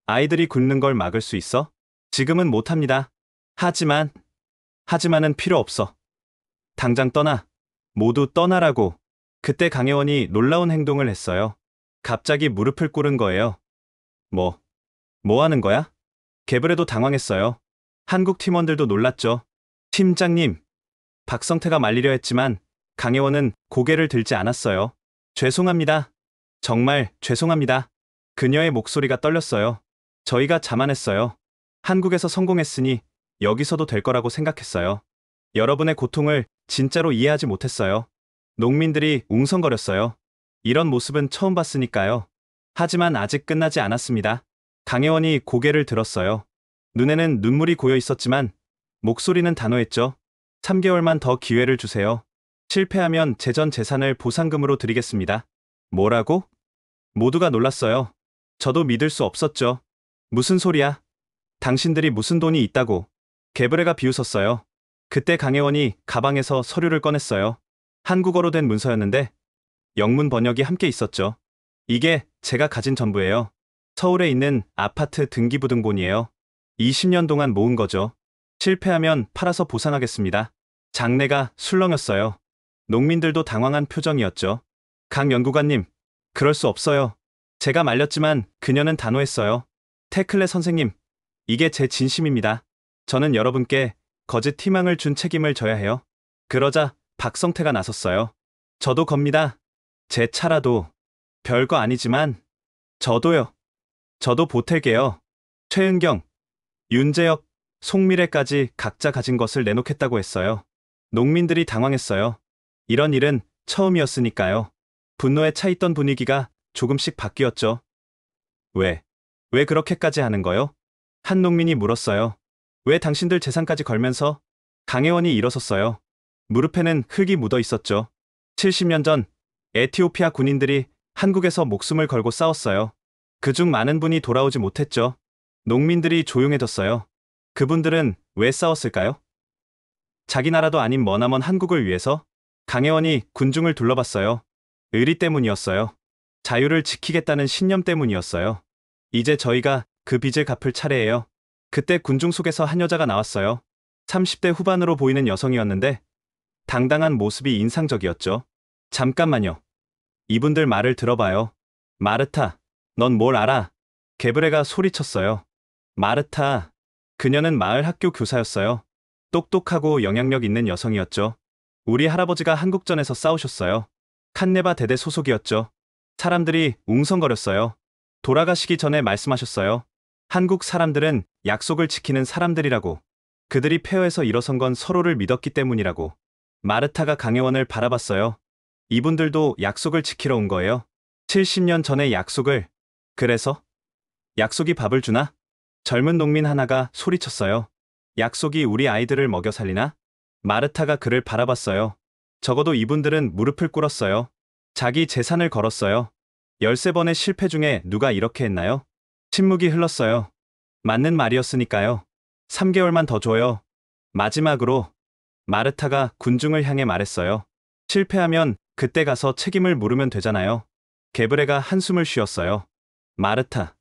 아이들이 굶는 걸 막을 수 있어? 지금은 못합니다. 하지만은 필요 없어. 당장 떠나. 모두 떠나라고. 그때 강혜원이 놀라운 행동을 했어요. 갑자기 무릎을 꿇은 거예요. 뭐 하는 거야? 게브레도 당황했어요. 한국 팀원들도 놀랐죠. 팀장님. 박성태가 말리려 했지만 강혜원은 고개를 들지 않았어요. 죄송합니다. 정말 죄송합니다. 그녀의 목소리가 떨렸어요. 저희가 자만했어요. 한국에서 성공했으니 여기서도 될 거라고 생각했어요. 여러분의 고통을 진짜로 이해하지 못했어요. 농민들이 웅성거렸어요. 이런 모습은 처음 봤으니까요. 하지만 아직 끝나지 않았습니다. 강혜원이 고개를 들었어요. 눈에는 눈물이 고여 있었지만 목소리는 단호했죠. 3개월만 더 기회를 주세요. 실패하면 제 전 재산을 보상금으로 드리겠습니다. 뭐라고? 모두가 놀랐어요. 저도 믿을 수 없었죠. 무슨 소리야? 당신들이 무슨 돈이 있다고. 게브레가 비웃었어요. 그때 강혜원이 가방에서 서류를 꺼냈어요. 한국어로 된 문서였는데 영문 번역이 함께 있었죠. 이게 제가 가진 전부예요. 서울에 있는 아파트 등기부등본이에요. 20년 동안 모은 거죠. 실패하면 팔아서 보상하겠습니다. 장내가 술렁였어요. 농민들도 당황한 표정이었죠. 강 연구관님, 그럴 수 없어요. 제가 말렸지만 그녀는 단호했어요. 태클레 선생님, 이게 제 진심입니다. 저는 여러분께 거짓 희망을 준 책임을 져야 해요. 그러자 박성태가 나섰어요. 저도 겁니다. 제 차라도 별거 아니지만 저도요. 저도 보탤게요. 최은경, 윤재혁, 송미래까지 각자 가진 것을 내놓겠다고 했어요. 농민들이 당황했어요. 이런 일은 처음이었으니까요. 분노에 차 있던 분위기가 조금씩 바뀌었죠. 왜 그렇게까지 하는 거요? 한 농민이 물었어요. 왜 당신들 재산까지 걸면서? 강혜원이 일어섰어요. 무릎에는 흙이 묻어 있었죠. 70년 전 에티오피아 군인들이 한국에서 목숨을 걸고 싸웠어요. 그중 많은 분이 돌아오지 못했죠. 농민들이 조용해졌어요. 그분들은 왜 싸웠을까요? 자기 나라도 아닌 머나먼 한국을 위해서. 강혜원이 군중을 둘러봤어요. 의리 때문이었어요. 자유를 지키겠다는 신념 때문이었어요. 이제 저희가 그 빚을 갚을 차례예요. 그때 군중 속에서 한 여자가 나왔어요. 30대 후반으로 보이는 여성이었는데 당당한 모습이 인상적이었죠. 잠깐만요. 이분들 말을 들어봐요. 마르타, 넌 뭘 알아? 게브레가 소리쳤어요. 마르타, 그녀는 마을 학교 교사였어요. 똑똑하고 영향력 있는 여성이었죠. 우리 할아버지가 한국전에서 싸우셨어요. 칸네바 대대 소속이었죠. 사람들이 웅성거렸어요. 돌아가시기 전에 말씀하셨어요. 한국 사람들은 약속을 지키는 사람들이라고. 그들이 폐허에서 일어선 건 서로를 믿었기 때문이라고. 마르타가 강혜원을 바라봤어요. 이분들도 약속을 지키러 온 거예요. 70년 전의 약속을. 그래서? 약속이 밥을 주나? 젊은 농민 하나가 소리쳤어요. 약속이 우리 아이들을 먹여 살리나? 마르타가 그를 바라봤어요. 적어도 이분들은 무릎을 꿇었어요. 자기 재산을 걸었어요. 13번의 실패 중에 누가 이렇게 했나요? 침묵이 흘렀어요. 맞는 말이었으니까요. 3개월만 더 줘요. 마지막으로 마르타가 군중을 향해 말했어요. 실패하면 그때 가서 책임을 물으면 되잖아요. 게브레가 한숨을 쉬었어요. 마르타,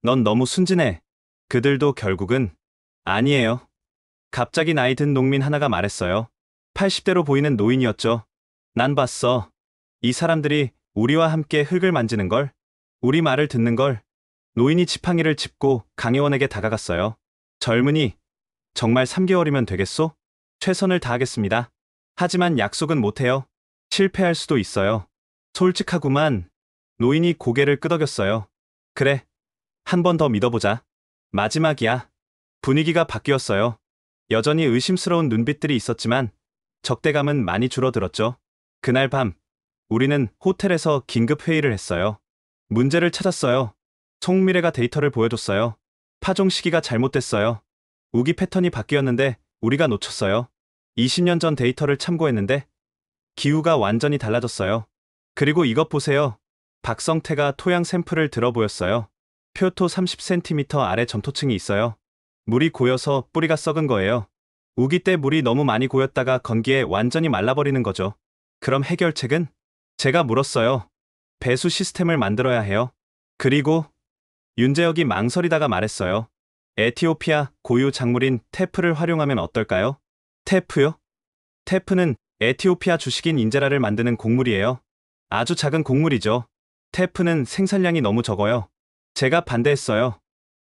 넌 너무 순진해. 그들도 결국은 아니에요. 갑자기 나이 든 농민 하나가 말했어요. 80대로 보이는 노인이었죠. 난 봤어. 이 사람들이 우리와 함께 흙을 만지는 걸, 우리 말을 듣는 걸. 노인이 지팡이를 짚고 강혜원에게 다가갔어요. 젊은이, 정말 3개월이면 되겠소? 최선을 다하겠습니다. 하지만 약속은 못해요. 실패할 수도 있어요. 솔직하구만. 노인이 고개를 끄덕였어요. 그래, 한 번 더 믿어보자. 마지막이야. 분위기가 바뀌었어요. 여전히 의심스러운 눈빛들이 있었지만 적대감은 많이 줄어들었죠. 그날 밤, 우리는 호텔에서 긴급 회의를 했어요. 문제를 찾았어요. 송미래가 데이터를 보여줬어요. 파종 시기가 잘못됐어요. 우기 패턴이 바뀌었는데 우리가 놓쳤어요. 20년 전 데이터를 참고했는데 기후가 완전히 달라졌어요. 그리고 이것 보세요. 박성태가 토양 샘플을 들어 보였어요. 표토 30cm 아래 점토층이 있어요. 물이 고여서 뿌리가 썩은 거예요. 우기 때 물이 너무 많이 고였다가 건기에 완전히 말라버리는 거죠. 그럼 해결책은? 제가 물었어요. 배수 시스템을 만들어야 해요. 그리고 윤재혁이 망설이다가 말했어요. 에티오피아 고유 작물인 테프를 활용하면 어떨까요? 테프요? 테프는 에티오피아 주식인 인제라를 만드는 곡물이에요. 아주 작은 곡물이죠. 테프는 생산량이 너무 적어요. 제가 반대했어요.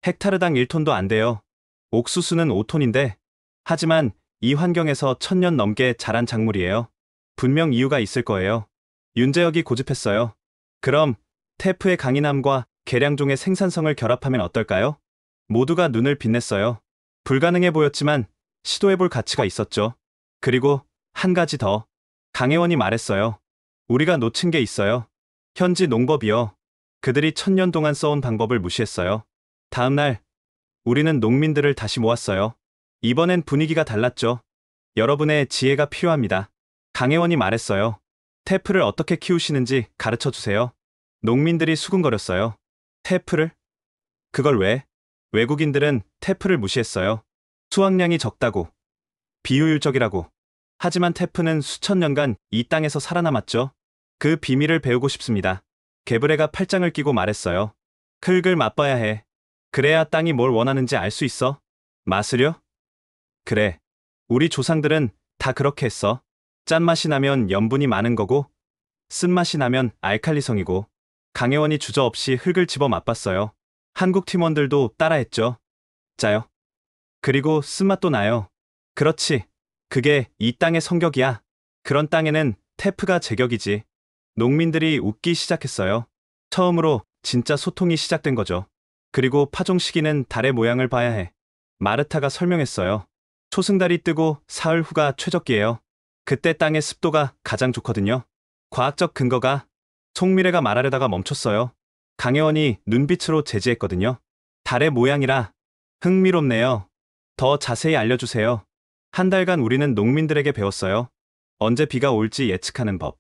헥타르당 1톤도 안 돼요. 옥수수는 5톤인데, 하지만 이 환경에서 1000년 넘게 자란 작물이에요. 분명 이유가 있을 거예요. 윤재혁이 고집했어요. 그럼 테프의 강인함과 계량종의 생산성을 결합하면 어떨까요? 모두가 눈을 빛냈어요. 불가능해 보였지만 시도해볼 가치가 있었죠. 그리고 한 가지 더. 강혜원이 말했어요. 우리가 놓친 게 있어요. 현지 농법이요. 그들이 1000년 동안 써온 방법을 무시했어요. 다음 날 우리는 농민들을 다시 모았어요. 이번엔 분위기가 달랐죠. 여러분의 지혜가 필요합니다. 강혜원이 말했어요. 테프를 어떻게 키우시는지 가르쳐 주세요. 농민들이 수군거렸어요. 테프를? 그걸 왜? 외국인들은 테프를 무시했어요. 수확량이 적다고. 비효율적이라고. 하지만 테프는 수천 년간 이 땅에서 살아남았죠. 그 비밀을 배우고 싶습니다. 게브레가 팔짱을 끼고 말했어요. 흙을 맛봐야 해. 그래야 땅이 뭘 원하는지 알 수 있어. 맛으려? 그래. 우리 조상들은 다 그렇게 했어. 짠맛이 나면 염분이 많은 거고, 쓴맛이 나면 알칼리성이고, 강혜원이 주저없이 흙을 집어 맛봤어요. 한국 팀원들도 따라했죠. 짜요. 그리고 쓴맛도 나요. 그렇지. 그게 이 땅의 성격이야. 그런 땅에는 테프가 제격이지. 농민들이 웃기 시작했어요. 처음으로 진짜 소통이 시작된 거죠. 그리고 파종 시기는 달의 모양을 봐야 해. 마르타가 설명했어요. 초승달이 뜨고 사흘 후가 최적기예요. 그때 땅의 습도가 가장 좋거든요. 과학적 근거가 송미래가 말하려다가 멈췄어요. 강혜원이 눈빛으로 제지했거든요. 달의 모양이라 흥미롭네요. 더 자세히 알려주세요. 한 달간 우리는 농민들에게 배웠어요. 언제 비가 올지 예측하는 법.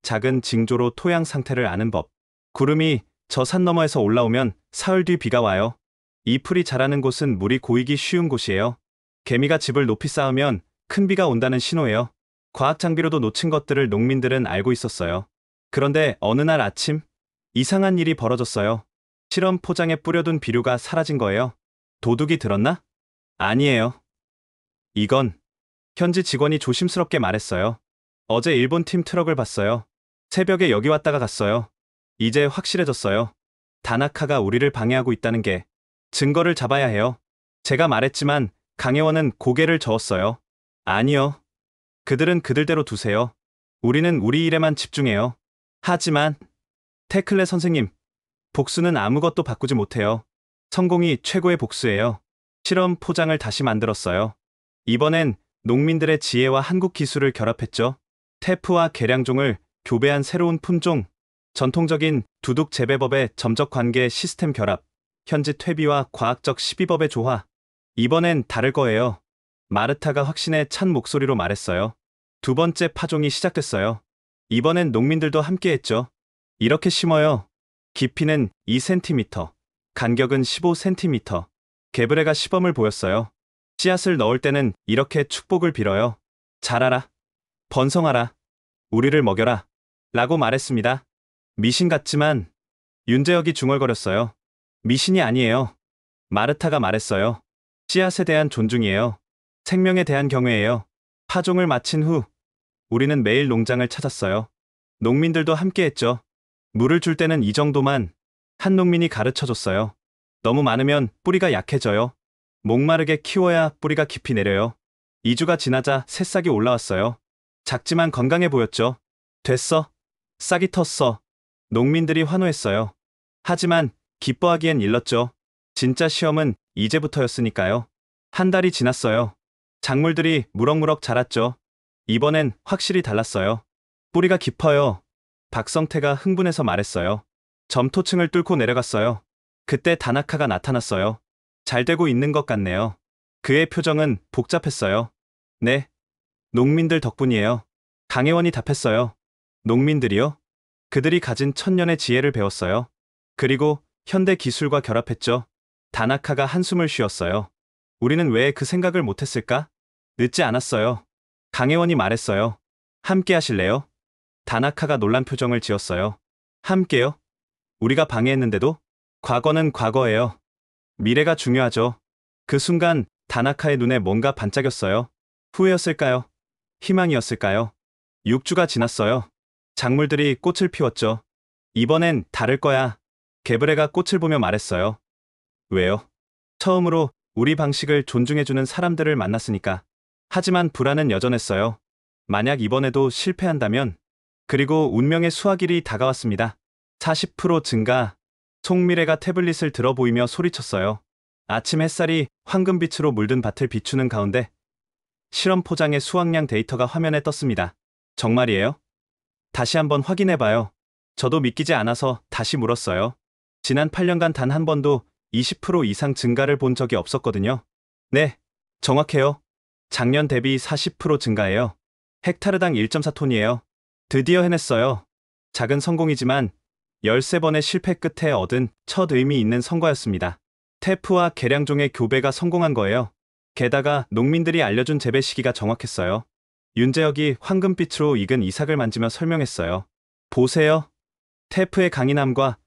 작은 징조로 토양 상태를 아는 법. 구름이 저 산 너머에서 올라오면 사흘 뒤 비가 와요. 이 풀이 자라는 곳은 물이 고이기 쉬운 곳이에요. 개미가 집을 높이 쌓으면 큰 비가 온다는 신호예요. 과학 장비로도 놓친 것들을 농민들은 알고 있었어요. 그런데 어느 날 아침 이상한 일이 벌어졌어요. 실험 포장에 뿌려둔 비료가 사라진 거예요. 도둑이 들었나? 아니에요. 이건 현지 직원이 조심스럽게 말했어요. 어제 일본 팀 트럭을 봤어요. 새벽에 여기 왔다가 갔어요. 이제 확실해졌어요. 다나카가 우리를 방해하고 있다는 게. 증거를 잡아야 해요. 제가 말했지만 강혜원은 고개를 저었어요. 아니요. 그들은 그들대로 두세요. 우리는 우리 일에만 집중해요. 하지만 테클레 선생님, 복수는 아무것도 바꾸지 못해요. 성공이 최고의 복수예요. 실험 포장을 다시 만들었어요. 이번엔 농민들의 지혜와 한국 기술을 결합했죠. 테프와 계량종을 교배한 새로운 품종, 전통적인 두둑 재배법의 점적 관계 시스템 결합, 현지 퇴비와 과학적 시비법의 조화. 이번엔 다를 거예요. 마르타가 확신에 찬 목소리로 말했어요. 두 번째 파종이 시작됐어요. 이번엔 농민들도 함께했죠. 이렇게 심어요. 깊이는 2cm, 간격은 15cm. 게브레가 시범을 보였어요. 씨앗을 넣을 때는 이렇게 축복을 빌어요. 자라라. 번성하라. 우리를 먹여라. 라고 말했습니다. 미신 같지만 윤재혁이 중얼거렸어요. 미신이 아니에요. 마르타가 말했어요. 씨앗에 대한 존중이에요. 생명에 대한 경외예요. 파종을 마친 후 우리는 매일 농장을 찾았어요. 농민들도 함께했죠. 물을 줄 때는 이 정도만. 한 농민이 가르쳐줬어요. 너무 많으면 뿌리가 약해져요. 목마르게 키워야 뿌리가 깊이 내려요. 2주가 지나자 새싹이 올라왔어요. 작지만 건강해 보였죠. 됐어. 싹이 텄어. 농민들이 환호했어요. 하지만 기뻐하기엔 일렀죠. 진짜 시험은 이제부터였으니까요. 한 달이 지났어요. 작물들이 무럭무럭 자랐죠. 이번엔 확실히 달랐어요. 뿌리가 깊어요. 박성태가 흥분해서 말했어요. 점토층을 뚫고 내려갔어요. 그때 다나카가 나타났어요. 잘 되고 있는 것 같네요. 그의 표정은 복잡했어요. 네. 농민들 덕분이에요. 강혜원이 답했어요. 농민들이요? 그들이 가진 천년의 지혜를 배웠어요. 그리고 현대 기술과 결합했죠. 다나카가 한숨을 쉬었어요. 우리는 왜 그 생각을 못했을까? 늦지 않았어요. 강혜원이 말했어요. 함께 하실래요? 다나카가 놀란 표정을 지었어요. 함께요? 우리가 방해했는데도? 과거는 과거예요. 미래가 중요하죠. 그 순간 다나카의 눈에 뭔가 반짝였어요. 후회였을까요? 희망이었을까요? 6주가 지났어요. 작물들이 꽃을 피웠죠. 이번엔 다를 거야. 게브레가 꽃을 보며 말했어요. 왜요? 처음으로 우리 방식을 존중해주는 사람들을 만났으니까. 하지만 불안은 여전했어요. 만약 이번에도 실패한다면. 그리고 운명의 수확일이 다가왔습니다. 40% 증가. 송미래가 태블릿을 들어 보이며 소리쳤어요. 아침 햇살이 황금빛으로 물든 밭을 비추는 가운데 실험 포장의 수확량 데이터가 화면에 떴습니다. 정말이에요? 다시 한번 확인해봐요. 저도 믿기지 않아서 다시 물었어요. 지난 8년간 단 한 번도 20% 이상 증가를 본 적이 없었거든요. 네, 정확해요. 작년 대비 40% 증가해요. 헥타르당 1.4톤이에요. 드디어 해냈어요. 작은 성공이지만 13번의 실패 끝에 얻은 첫 의미 있는 성과였습니다. 테프와 계량종의 교배가 성공한 거예요. 게다가 농민들이 알려준 재배 시기가 정확했어요. 윤재혁이 황금빛으로 익은 이삭을 만지며 설명했어요. 보세요. 테프의 강인함과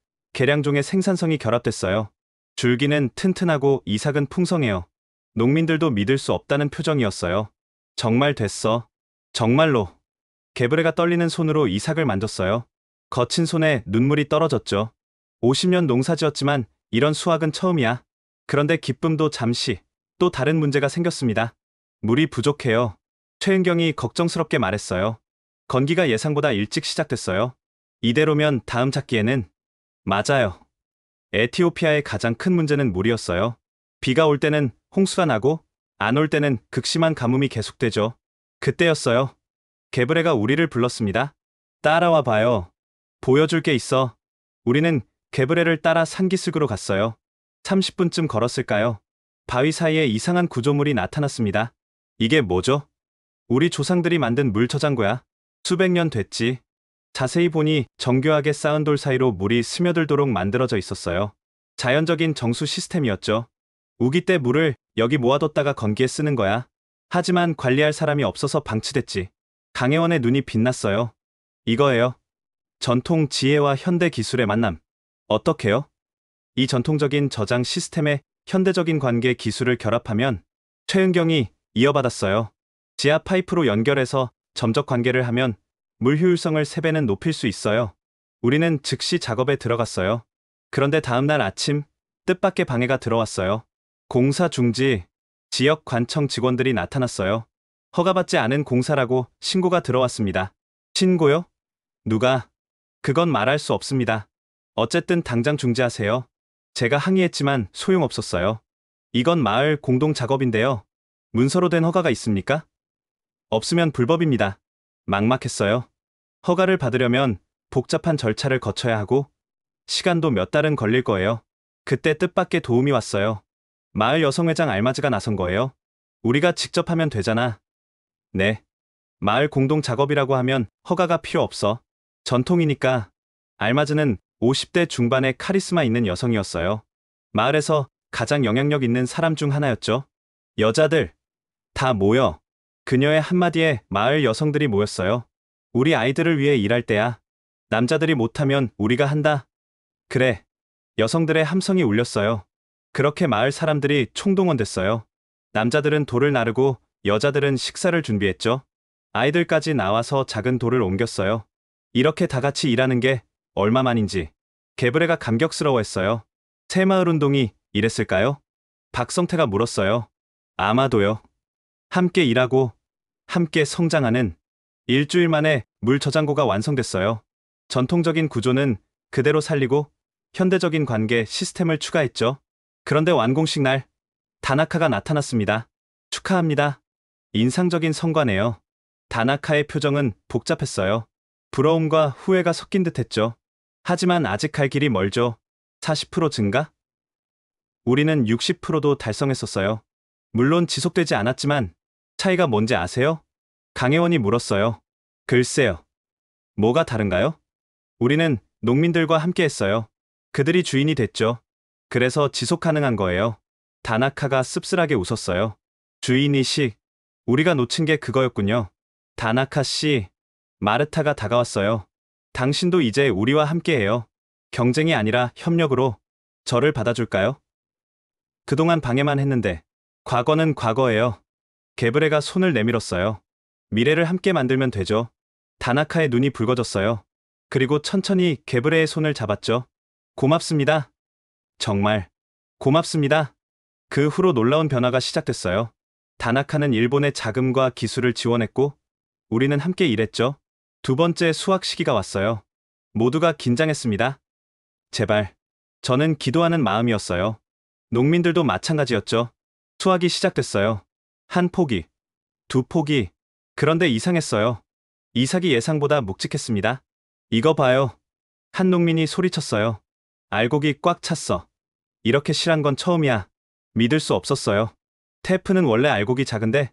계량종의 생산성이 결합됐어요. 줄기는 튼튼하고 이삭은 풍성해요. 농민들도 믿을 수 없다는 표정이었어요. 정말 됐어. 정말로. 개브레가 떨리는 손으로 이삭을 만졌어요. 거친 손에 눈물이 떨어졌죠. 50년 농사지었지만 이런 수확은 처음이야. 그런데 기쁨도 잠시 또 다른 문제가 생겼습니다. 물이 부족해요. 최은경이 걱정스럽게 말했어요. 건기가 예상보다 일찍 시작됐어요. 이대로면 다음 작기에는. 맞아요. 에티오피아의 가장 큰 문제는 물이었어요. 비가 올 때는 홍수가 나고 안 올 때는 극심한 가뭄이 계속되죠. 그때였어요. 게브레가 우리를 불렀습니다. 따라와 봐요. 보여줄 게 있어. 우리는 게브레를 따라 산기슭으로 갔어요. 30분쯤 걸었을까요? 바위 사이에 이상한 구조물이 나타났습니다. 이게 뭐죠? 우리 조상들이 만든 물 저장고야. 수백 년 됐지. 자세히 보니 정교하게 쌓은 돌 사이로 물이 스며들도록 만들어져 있었어요. 자연적인 정수 시스템이었죠. 우기 때 물을 여기 모아뒀다가 건기에 쓰는 거야. 하지만 관리할 사람이 없어서 방치됐지. 강혜원의 눈이 빛났어요. 이거예요. 전통 지혜와 현대 기술의 만남. 어떻게요? 이 전통적인 저장 시스템에 현대적인 관계 기술을 결합하면 최은경이 이어받았어요. 지하 파이프로 연결해서 점적 관계를 하면 물 효율성을 3배는 높일 수 있어요. 우리는 즉시 작업에 들어갔어요. 그런데 다음날 아침 뜻밖의 방해가 들어왔어요. 공사 중지, 지역 관청 직원들이 나타났어요. 허가받지 않은 공사라고 신고가 들어왔습니다. 신고요? 누가? 그건 말할 수 없습니다. 어쨌든 당장 중지하세요. 제가 항의했지만 소용없었어요. 이건 마을 공동 작업인데요. 문서로 된 허가가 있습니까? 없으면 불법입니다. 막막했어요. 허가를 받으려면 복잡한 절차를 거쳐야 하고 시간도 몇 달은 걸릴 거예요. 그때 뜻밖의 도움이 왔어요. 마을 여성회장 알마즈가 나선 거예요. 우리가 직접 하면 되잖아. 네. 마을 공동 작업이라고 하면 허가가 필요 없어. 전통이니까. 알마즈는 50대 중반의 카리스마 있는 여성이었어요. 마을에서 가장 영향력 있는 사람 중 하나였죠. 여자들 다 모여. 그녀의 한마디에 마을 여성들이 모였어요. 우리 아이들을 위해 일할 때야. 남자들이 못하면 우리가 한다. 그래. 여성들의 함성이 울렸어요. 그렇게 마을 사람들이 총동원됐어요. 남자들은 돌을 나르고 여자들은 식사를 준비했죠. 아이들까지 나와서 작은 돌을 옮겼어요. 이렇게 다 같이 일하는 게 얼마만인지 게브레가 감격스러워했어요. 새마을운동이 이랬을까요? 박성태가 물었어요. 아마도요. 함께 일하고 함께 성장하는. 일주일 만에 물 저장고가 완성됐어요. 전통적인 구조는 그대로 살리고 현대적인 관계 시스템을 추가했죠. 그런데 완공식 날 다나카가 나타났습니다. 축하합니다. 인상적인 성과네요. 다나카의 표정은 복잡했어요. 부러움과 후회가 섞인 듯했죠. 하지만 아직 갈 길이 멀죠. 40% 증가? 우리는 60%도 달성했었어요. 물론 지속되지 않았지만 차이가 뭔지 아세요? 강혜원이 물었어요. 글쎄요. 뭐가 다른가요? 우리는 농민들과 함께 했어요. 그들이 주인이 됐죠. 그래서 지속 가능한 거예요. 다나카가 씁쓸하게 웃었어요. 주인이시, 우리가 놓친 게 그거였군요. 다나카 씨, 마르타가 다가왔어요. 당신도 이제 우리와 함께해요. 경쟁이 아니라 협력으로. 저를 받아줄까요? 그동안 방해만 했는데 과거는 과거예요. 게브레가 손을 내밀었어요. 미래를 함께 만들면 되죠. 다나카의 눈이 붉어졌어요. 그리고 천천히 게브레의 손을 잡았죠. 고맙습니다. 정말 고맙습니다. 그 후로 놀라운 변화가 시작됐어요. 다나카는 일본의 자금과 기술을 지원했고 우리는 함께 일했죠. 두 번째 수확 시기가 왔어요. 모두가 긴장했습니다. 제발. 저는 기도하는 마음이었어요. 농민들도 마찬가지였죠. 수확이 시작됐어요. 한 포기, 두 포기. 그런데 이상했어요. 이삭이 예상보다 묵직했습니다. 이거 봐요. 한 농민이 소리쳤어요. 알곡이 꽉 찼어. 이렇게 실한 건 처음이야. 믿을 수 없었어요. 테프는 원래 알곡이 작은데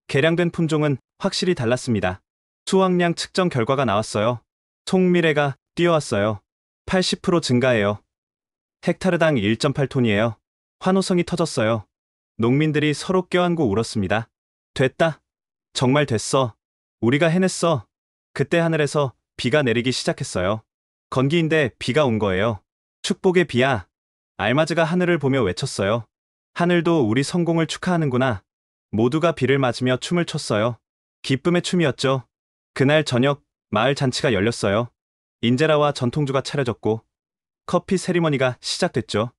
개량된 품종은 확실히 달랐습니다. 수확량 측정 결과가 나왔어요. 송미래가 뛰어왔어요. 80% 증가해요. 헥타르당 1.8톤이에요. 환호성이 터졌어요. 농민들이 서로 껴안고 울었습니다. 됐다. 정말 됐어. 우리가 해냈어. 그때 하늘에서 비가 내리기 시작했어요. 건기인데 비가 온 거예요. 축복의 비야. 알마즈가 하늘을 보며 외쳤어요. 하늘도 우리 성공을 축하하는구나. 모두가 비를 맞으며 춤을 췄어요. 기쁨의 춤이었죠. 그날 저녁 마을 잔치가 열렸어요. 인제라와 전통주가 차려졌고 커피 세리머니가 시작됐죠.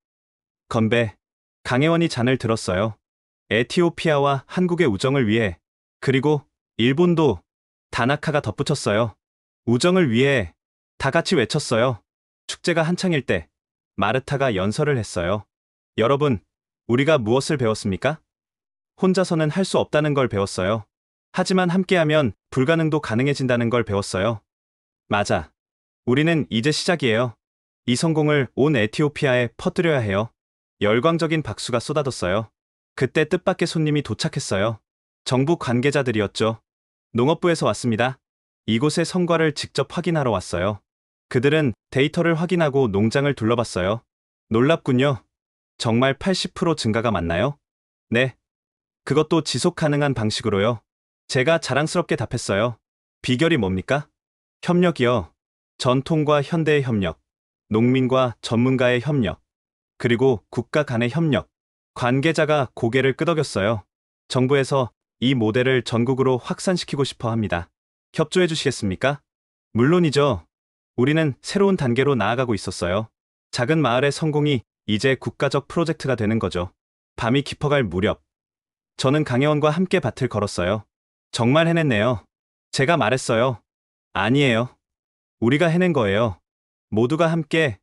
건배. 강혜원이 잔을 들었어요. 에티오피아와 한국의 우정을 위해, 그리고 일본도. 다나카가 덧붙였어요. 우정을 위해. 다 같이 외쳤어요. 축제가 한창일 때 마르타가 연설을 했어요. 여러분, 우리가 무엇을 배웠습니까? 혼자서는 할 수 없다는 걸 배웠어요. 하지만 함께하면 불가능도 가능해진다는 걸 배웠어요. 맞아. 우리는 이제 시작이에요. 이 성공을 온 에티오피아에 퍼뜨려야 해요. 열광적인 박수가 쏟아졌어요. 그때 뜻밖의 손님이 도착했어요. 정부 관계자들이었죠. 농업부에서 왔습니다. 이곳의 성과를 직접 확인하러 왔어요. 그들은 데이터를 확인하고 농장을 둘러봤어요. 놀랍군요. 정말 80% 증가가 맞나요? 네. 그것도 지속 가능한 방식으로요. 제가 자랑스럽게 답했어요. 비결이 뭡니까? 협력이요. 전통과 현대의 협력, 농민과 전문가의 협력, 그리고 국가 간의 협력. 관계자가 고개를 끄덕였어요. 정부에서 이 모델을 전국으로 확산시키고 싶어 합니다. 협조해 주시겠습니까? 물론이죠. 우리는 새로운 단계로 나아가고 있었어요. 작은 마을의 성공이 이제 국가적 프로젝트가 되는 거죠. 밤이 깊어갈 무렵, 저는 강혜원과 함께 밭을 걸었어요. 정말 해냈네요. 제가 말했어요. 아니에요. 우리가 해낸 거예요. 모두가 함께.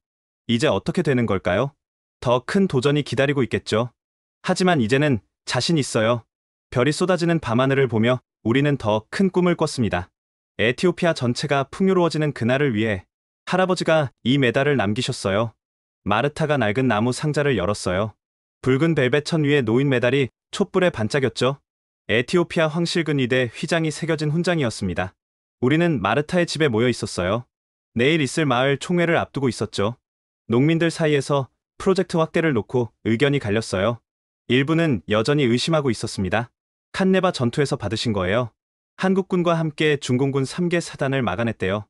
이제 어떻게 되는 걸까요? 더 큰 도전이 기다리고 있겠죠. 하지만 이제는 자신 있어요. 별이 쏟아지는 밤하늘을 보며 우리는 더 큰 꿈을 꿨습니다. 에티오피아 전체가 풍요로워지는 그날을 위해 할아버지가 이 메달을 남기셨어요. 마르타가 낡은 나무 상자를 열었어요. 붉은 벨벳 천 위에 놓인 메달이 촛불에 반짝였죠. 에티오피아 황실근위대 휘장이 새겨진 훈장이었습니다. 우리는 마르타의 집에 모여 있었어요. 내일 있을 마을 총회를 앞두고 있었죠. 농민들 사이에서 프로젝트 확대를 놓고 의견이 갈렸어요. 일부는 여전히 의심하고 있었습니다. 칸네바 전투에서 받으신 거예요. 한국군과 함께 중공군 3개 사단을 막아냈대요.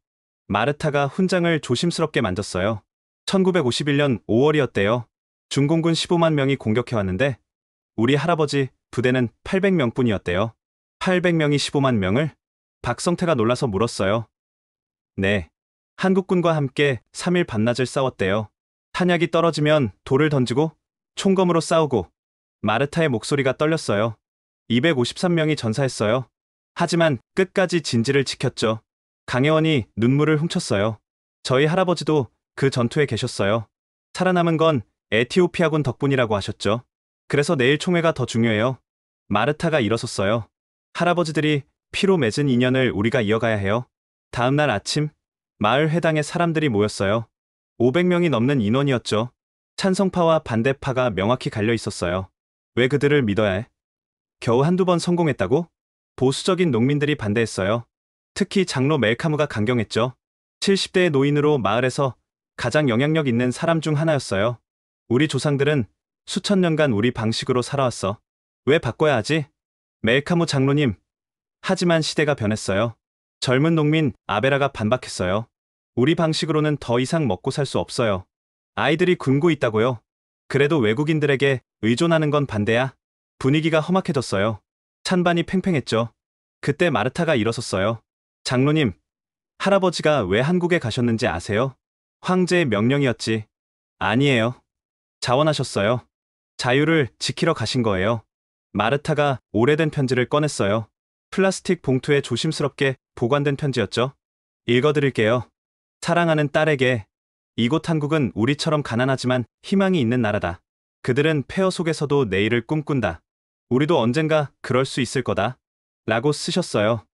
마르타가 훈장을 조심스럽게 만졌어요. 1951년 5월이었대요. 중공군 15만 명이 공격해왔는데 우리 할아버지 부대는 800명뿐이었대요. 800명이 15만 명을? 박성태가 놀라서 물었어요. 네. 한국군과 함께 3일 밤낮을 싸웠대요. 탄약이 떨어지면 돌을 던지고 총검으로 싸우고. 마르타의 목소리가 떨렸어요. 253명이 전사했어요. 하지만 끝까지 진지를 지켰죠. 강혜원이 눈물을 훔쳤어요. 저희 할아버지도 그 전투에 계셨어요. 살아남은 건 에티오피아군 덕분이라고 하셨죠. 그래서 내일 총회가 더 중요해요. 마르타가 일어섰어요. 할아버지들이 피로 맺은 인연을 우리가 이어가야 해요. 다음 날 아침, 마을 회당에 사람들이 모였어요. 500명이 넘는 인원이었죠. 찬성파와 반대파가 명확히 갈려 있었어요. 왜 그들을 믿어야 해? 겨우 한두 번 성공했다고? 보수적인 농민들이 반대했어요. 특히 장로 멜카무가 강경했죠. 70대의 노인으로 마을에서 가장 영향력 있는 사람 중 하나였어요. 우리 조상들은 수천 년간 우리 방식으로 살아왔어. 왜 바꿔야 하지? 멜카무 장로님. 하지만 시대가 변했어요. 젊은 농민 아베라가 반박했어요. 우리 방식으로는 더 이상 먹고 살 수 없어요. 아이들이 굶고 있다고요. 그래도 외국인들에게 의존하는 건 반대야. 분위기가 험악해졌어요. 찬반이 팽팽했죠. 그때 마르타가 일어섰어요. 장로님, 할아버지가 왜 한국에 가셨는지 아세요? 황제의 명령이었지. 아니에요. 자원하셨어요. 자유를 지키러 가신 거예요. 마르타가 오래된 편지를 꺼냈어요. 플라스틱 봉투에 조심스럽게 보관된 편지였죠. 읽어드릴게요. 사랑하는 딸에게, 이곳 한국은 우리처럼 가난하지만 희망이 있는 나라다. 그들은 폐허 속에서도 내일을 꿈꾼다. 우리도 언젠가 그럴 수 있을 거다. 라고 쓰셨어요.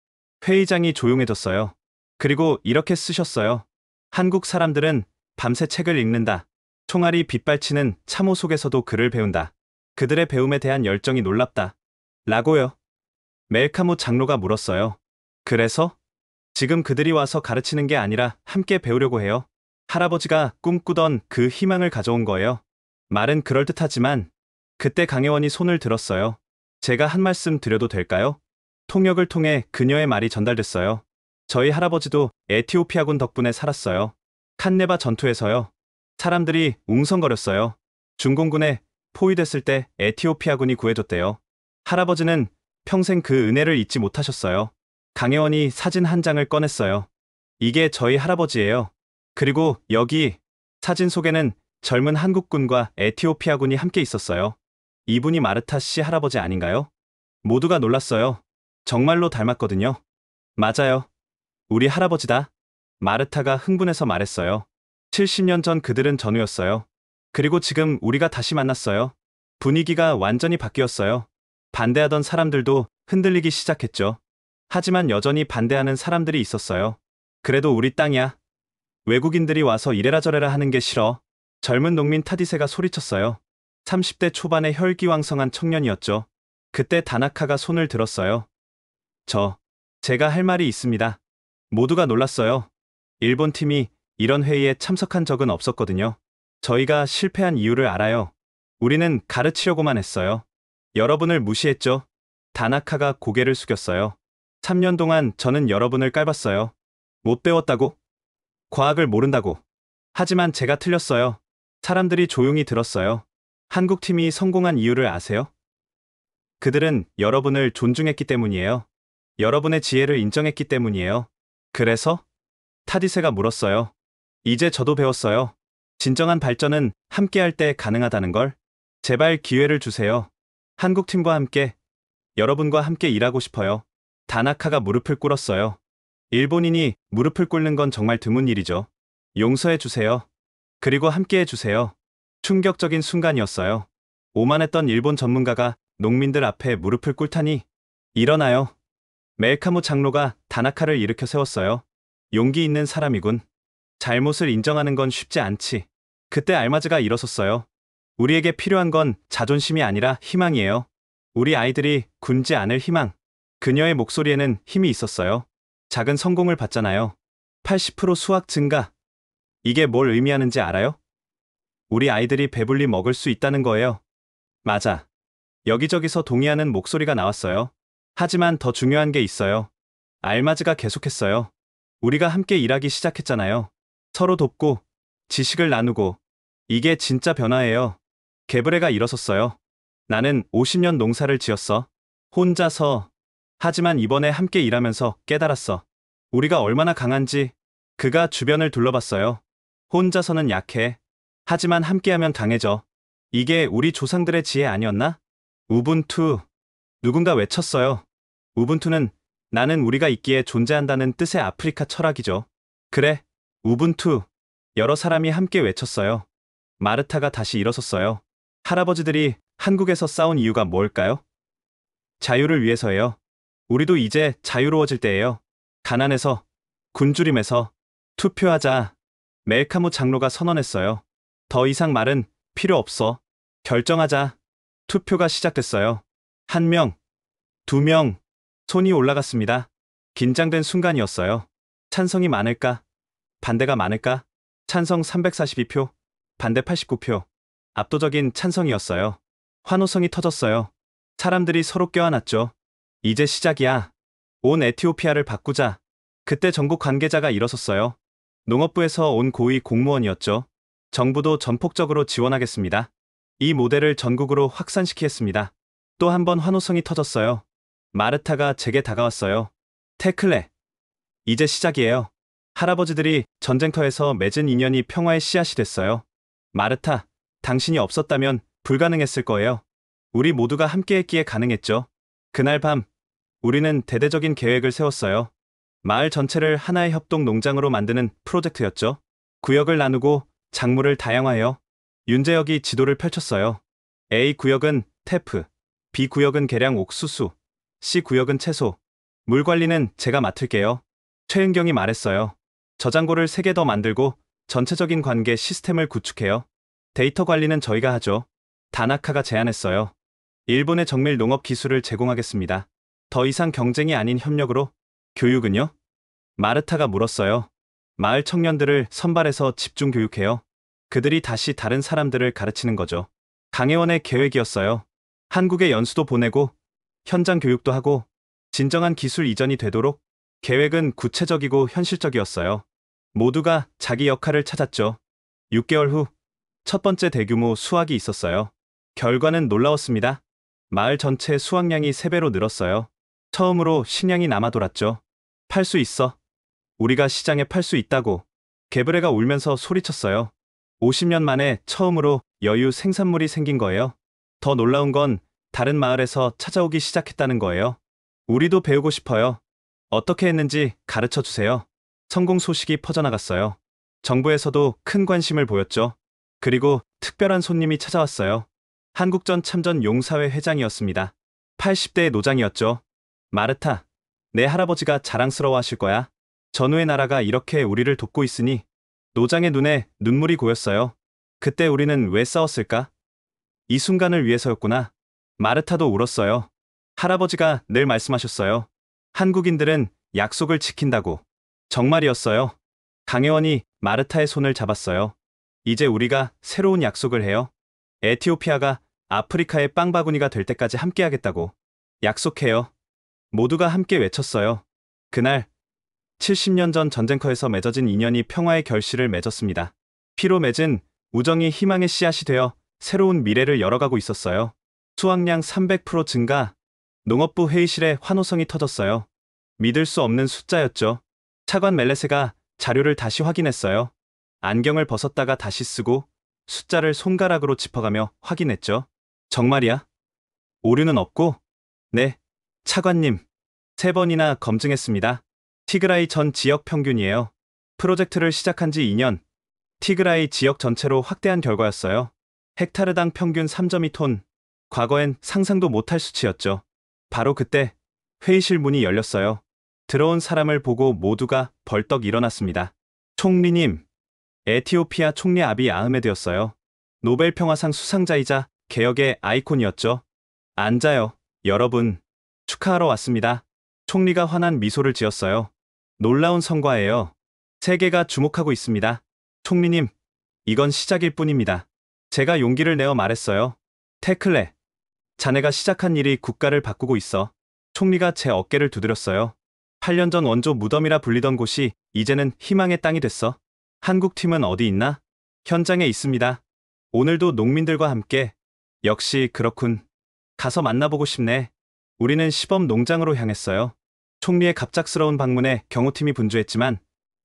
회의장이 조용해졌어요. 그리고 이렇게 쓰셨어요. 한국 사람들은 밤새 책을 읽는다. 총알이 빗발치는 참호 속에서도 글을 배운다. 그들의 배움에 대한 열정이 놀랍다. 라고요. 멜카무 장로가 물었어요. 그래서? 지금 그들이 와서 가르치는 게 아니라 함께 배우려고 해요. 할아버지가 꿈꾸던 그 희망을 가져온 거예요. 말은 그럴듯하지만 그때 강혜원이 손을 들었어요. 제가 한 말씀 드려도 될까요? 통역을 통해 그녀의 말이 전달됐어요. 저희 할아버지도 에티오피아군 덕분에 살았어요. 칸네바 전투에서요. 사람들이 웅성거렸어요. 중공군에 포위됐을 때 에티오피아군이 구해줬대요. 할아버지는 평생 그 은혜를 잊지 못하셨어요. 강혜원이 사진 한 장을 꺼냈어요. 이게 저희 할아버지예요. 그리고 여기 사진 속에는 젊은 한국군과 에티오피아군이 함께 있었어요. 이분이 마르타 씨 할아버지 아닌가요? 모두가 놀랐어요. 정말로 닮았거든요. 맞아요. 우리 할아버지다. 마르타가 흥분해서 말했어요. 70년 전 그들은 전우였어요. 그리고 지금 우리가 다시 만났어요. 분위기가 완전히 바뀌었어요. 반대하던 사람들도 흔들리기 시작했죠. 하지만 여전히 반대하는 사람들이 있었어요. 그래도 우리 땅이야. 외국인들이 와서 이래라 저래라 하는 게 싫어. 젊은 농민 타디세가 소리쳤어요. 30대 초반의 혈기왕성한 청년이었죠. 그때 다나카가 손을 들었어요. 제가 할 말이 있습니다. 모두가 놀랐어요. 일본 팀이 이런 회의에 참석한 적은 없었거든요. 저희가 실패한 이유를 알아요. 우리는 가르치려고만 했어요. 여러분을 무시했죠. 다나카가 고개를 숙였어요. 3년 동안 저는 여러분을 깔봤어요. 못 배웠다고? 과학을 모른다고. 하지만 제가 틀렸어요. 사람들이 조용히 들었어요. 한국팀이 성공한 이유를 아세요? 그들은 여러분을 존중했기 때문이에요. 여러분의 지혜를 인정했기 때문이에요. 그래서? 타디세가 물었어요. 이제 저도 배웠어요. 진정한 발전은 함께할 때 가능하다는 걸. 제발 기회를 주세요. 한국팀과 함께, 여러분과 함께 일하고 싶어요. 다나카가 무릎을 꿇었어요. 일본인이 무릎을 꿇는 건 정말 드문 일이죠. 용서해 주세요. 그리고 함께해 주세요. 충격적인 순간이었어요. 오만했던 일본 전문가가 농민들 앞에 무릎을 꿇다니. 일어나요. 멜카무 장로가 다나카를 일으켜 세웠어요. 용기 있는 사람이군. 잘못을 인정하는 건 쉽지 않지. 그때 알마즈가 일어섰어요. 우리에게 필요한 건 자존심이 아니라 희망이에요. 우리 아이들이 굶지 않을 희망. 그녀의 목소리에는 힘이 있었어요. 작은 성공을 봤잖아요. 80% 수확 증가. 이게 뭘 의미하는지 알아요? 우리 아이들이 배불리 먹을 수 있다는 거예요. 맞아. 여기저기서 동의하는 목소리가 나왔어요. 하지만 더 중요한 게 있어요. 알마즈가 계속했어요. 우리가 함께 일하기 시작했잖아요. 서로 돕고, 지식을 나누고. 이게 진짜 변화예요. 게브레가 일어섰어요. 나는 50년 농사를 지었어. 혼자서. 하지만 이번에 함께 일하면서 깨달았어. 우리가 얼마나 강한지. 그가 주변을 둘러봤어요. 혼자서는 약해. 하지만 함께하면 강해져. 이게 우리 조상들의 지혜 아니었나? 우분투. 누군가 외쳤어요. 우분투는 나는 우리가 있기에 존재한다는 뜻의 아프리카 철학이죠. 그래, 우분투. 여러 사람이 함께 외쳤어요. 마르타가 다시 일어섰어요. 할아버지들이 한국에서 싸운 이유가 뭘까요? 자유를 위해서예요. 우리도 이제 자유로워질 때예요. 가난에서, 굶주림에서, 투표하자. 멜카무 장로가 선언했어요. 더 이상 말은 필요 없어. 결정하자. 투표가 시작됐어요. 1명, 2명, 손이 올라갔습니다. 긴장된 순간이었어요. 찬성이 많을까? 반대가 많을까? 찬성 342표, 반대 89표. 압도적인 찬성이었어요. 환호성이 터졌어요. 사람들이 서로 껴안았죠. 이제 시작이야. 온 에티오피아를 바꾸자. 그때 전국 관계자가 일어섰어요. 농업부에서 온 고위 공무원이었죠. 정부도 전폭적으로 지원하겠습니다. 이 모델을 전국으로 확산시키겠습니다. 또 한 번 환호성이 터졌어요. 마르타가 제게 다가왔어요. 테클레. 이제 시작이에요. 할아버지들이 전쟁터에서 맺은 인연이 평화의 씨앗이 됐어요. 마르타, 당신이 없었다면 불가능했을 거예요. 우리 모두가 함께했기에 가능했죠. 그날 밤, 우리는 대대적인 계획을 세웠어요. 마을 전체를 하나의 협동 농장으로 만드는 프로젝트였죠. 구역을 나누고 작물을 다양화해요. 윤재혁이 지도를 펼쳤어요. A 구역은 테프, B 구역은 계량 옥수수, C 구역은 채소. 물 관리는 제가 맡을게요. 최은경이 말했어요. 저장고를 3개 더 만들고 전체적인 관계 시스템을 구축해요. 데이터 관리는 저희가 하죠. 다나카가 제안했어요. 일본의 정밀 농업 기술을 제공하겠습니다. 더 이상 경쟁이 아닌 협력으로. 교육은요? 마르타가 물었어요. 마을 청년들을 선발해서 집중 교육해요. 그들이 다시 다른 사람들을 가르치는 거죠. 강혜원의 계획이었어요. 한국에 연수도 보내고 현장 교육도 하고 진정한 기술 이전이 되도록. 계획은 구체적이고 현실적이었어요. 모두가 자기 역할을 찾았죠. 6개월 후 첫 번째 대규모 수확이 있었어요. 결과는 놀라웠습니다. 마을 전체 수확량이 3배로 늘었어요. 처음으로 식량이 남아 돌았죠. 팔 수 있어. 우리가 시장에 팔 수 있다고. 개브레가 울면서 소리쳤어요. 50년 만에 처음으로 여유 생산물이 생긴 거예요. 더 놀라운 건 다른 마을에서 찾아오기 시작했다는 거예요. 우리도 배우고 싶어요. 어떻게 했는지 가르쳐 주세요. 성공 소식이 퍼져나갔어요. 정부에서도 큰 관심을 보였죠. 그리고 특별한 손님이 찾아왔어요. 한국전 참전 용사회 회장이었습니다. 80대 노장이었죠. 마르타, 내 할아버지가 자랑스러워 하실 거야. 전후의 나라가 이렇게 우리를 돕고 있으니. 노장의 눈에 눈물이 고였어요. 그때 우리는 왜 싸웠을까? 이 순간을 위해서였구나. 마르타도 울었어요. 할아버지가 늘 말씀하셨어요. 한국인들은 약속을 지킨다고. 정말이었어요. 강혜원이 마르타의 손을 잡았어요. 이제 우리가 새로운 약속을 해요. 에티오피아가 아프리카의 빵바구니가 될 때까지 함께하겠다고. 약속해요. 모두가 함께 외쳤어요. 그날 70년 전 전쟁터에서 맺어진 인연이 평화의 결실을 맺었습니다. 피로 맺은 우정이 희망의 씨앗이 되어 새로운 미래를 열어가고 있었어요. 수확량 300% 증가, 농업부 회의실에 환호성이 터졌어요. 믿을 수 없는 숫자였죠. 차관 멜레세가 자료를 다시 확인했어요. 안경을 벗었다가 다시 쓰고 숫자를 손가락으로 짚어가며 확인했죠. 정말이야? 오류는 없고? 네, 차관님. 3번이나 검증했습니다. 티그라이 전 지역 평균이에요. 프로젝트를 시작한 지 2년, 티그라이 지역 전체로 확대한 결과였어요. 헥타르당 평균 3.2톤, 과거엔 상상도 못할 수치였죠. 바로 그때 회의실 문이 열렸어요. 들어온 사람을 보고 모두가 벌떡 일어났습니다. 총리님, 에티오피아 총리 아비 아흐메드였어요. 노벨 평화상 수상자이자 개혁의 아이콘이었죠. 앉아요, 여러분. 축하하러 왔습니다. 총리가 환한 미소를 지었어요. 놀라운 성과예요. 세계가 주목하고 있습니다. 총리님, 이건 시작일 뿐입니다. 제가 용기를 내어 말했어요. 테클레, 자네가 시작한 일이 국가를 바꾸고 있어. 총리가 제 어깨를 두드렸어요. 8년 전 원조 무덤이라 불리던 곳이 이제는 희망의 땅이 됐어. 한국 팀은 어디 있나? 현장에 있습니다. 오늘도 농민들과 함께. 역시 그렇군. 가서 만나보고 싶네. 우리는 시범 농장으로 향했어요. 총리의 갑작스러운 방문에 경호팀이 분주했지만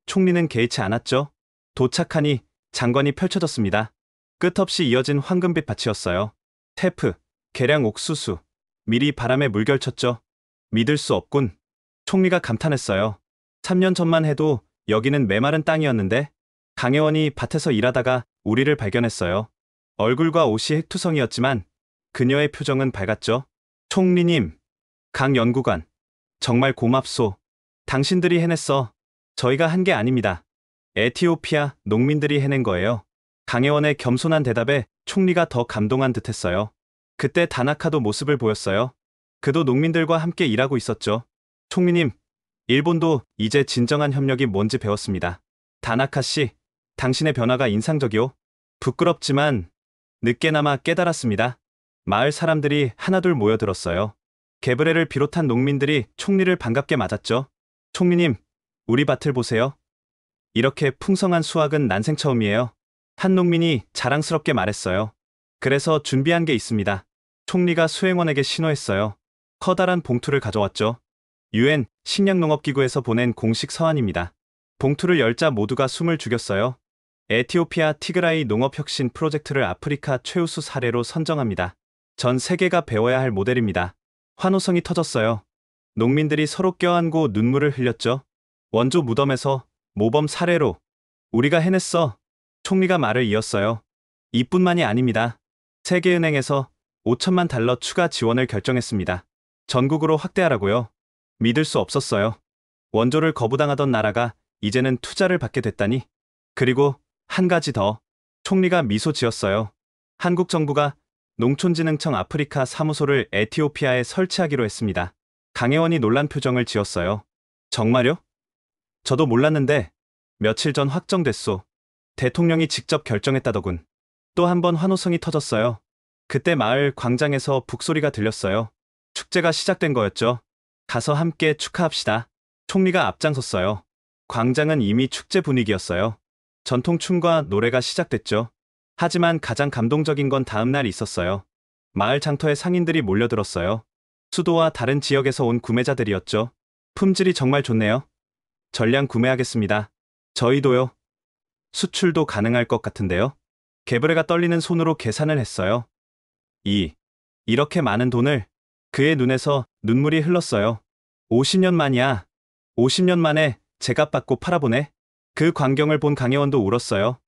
총리는 개의치 않았죠. 도착하니 장관이 펼쳐졌습니다. 끝없이 이어진 황금빛 밭이었어요. 테프, 계량 옥수수, 밀이 바람에 물결쳤죠. 믿을 수 없군. 총리가 감탄했어요. 3년 전만 해도 여기는 메마른 땅이었는데. 강혜원이 밭에서 일하다가 우리를 발견했어요. 얼굴과 옷이 핵투성이었지만 그녀의 표정은 밝았죠. 총리님, 강 연구관, 정말 고맙소. 당신들이 해냈어. 저희가 한 게 아닙니다. 에티오피아 농민들이 해낸 거예요. 강혜원의 겸손한 대답에 총리가 더 감동한 듯했어요. 그때 다나카도 모습을 보였어요. 그도 농민들과 함께 일하고 있었죠. 총리님, 일본도 이제 진정한 협력이 뭔지 배웠습니다. 다나카 씨, 당신의 변화가 인상적이오. 부끄럽지만 늦게나마 깨달았습니다. 마을 사람들이 하나둘 모여들었어요. 게브레를 비롯한 농민들이 총리를 반갑게 맞았죠. 총리님, 우리 밭을 보세요. 이렇게 풍성한 수확은 난생 처음이에요. 한 농민이 자랑스럽게 말했어요. 그래서 준비한 게 있습니다. 총리가 수행원에게 신호했어요. 커다란 봉투를 가져왔죠. UN 식량농업기구에서 보낸 공식 서한입니다. 봉투를 열자 모두가 숨을 죽였어요. 에티오피아 티그라이 농업혁신 프로젝트를 아프리카 최우수 사례로 선정합니다. 전 세계가 배워야 할 모델입니다. 환호성이 터졌어요. 농민들이 서로 껴안고 눈물을 흘렸죠. 원조 무덤에서 모범 사례로 우리가 해냈어. 총리가 말을 이었어요. 이뿐만이 아닙니다. 세계은행에서 5천만 달러 추가 지원을 결정했습니다. 전국으로 확대하라고요. 믿을 수 없었어요. 원조를 거부당하던 나라가 이제는 투자를 받게 됐다니. 그리고 한 가지 더. 총리가 미소 지었어요. 한국 정부가 농촌진흥청 아프리카 사무소를 에티오피아에 설치하기로 했습니다. 강혜원이 놀란 표정을 지었어요. 정말요? 저도 몰랐는데 며칠 전 확정됐소. 대통령이 직접 결정했다더군. 또 한 번 환호성이 터졌어요. 그때 마을 광장에서 북소리가 들렸어요. 축제가 시작된 거였죠. 가서 함께 축하합시다. 총리가 앞장섰어요. 광장은 이미 축제 분위기였어요. 전통춤과 노래가 시작됐죠. 하지만 가장 감동적인 건 다음 날 있었어요. 마을 장터에 상인들이 몰려들었어요. 수도와 다른 지역에서 온 구매자들이었죠. 품질이 정말 좋네요. 전량 구매하겠습니다. 저희도요. 수출도 가능할 것 같은데요. 개브레가 떨리는 손으로 계산을 했어요. 이렇게 많은 돈을. 그의 눈에서 눈물이 흘렀어요. 50년 만이야. 50년 만에 제값 받고 팔아보네. 그 광경을 본 강혜원도 울었어요.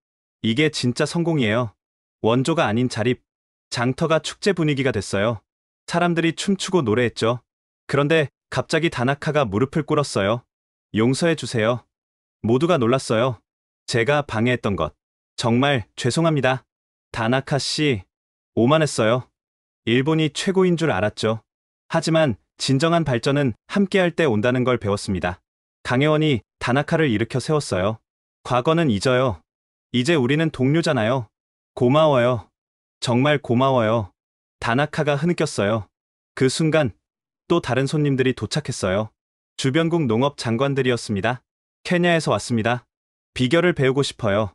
이게 진짜 성공이에요. 원조가 아닌 자립. 장터가 축제 분위기가 됐어요. 사람들이 춤추고 노래했죠. 그런데 갑자기 다나카가 무릎을 꿇었어요. 용서해 주세요. 모두가 놀랐어요. 제가 방해했던 것. 정말 죄송합니다. 다나카 씨, 오만했어요. 일본이 최고인 줄 알았죠. 하지만 진정한 발전은 함께할 때 온다는 걸 배웠습니다. 강혜원이 다나카를 일으켜 세웠어요. 과거는 잊어요. 이제 우리는 동료잖아요. 고마워요. 정말 고마워요. 다나카가 흐느꼈어요. 그 순간 또 다른 손님들이 도착했어요. 주변국 농업 장관들이었습니다. 케냐에서 왔습니다. 비결을 배우고 싶어요.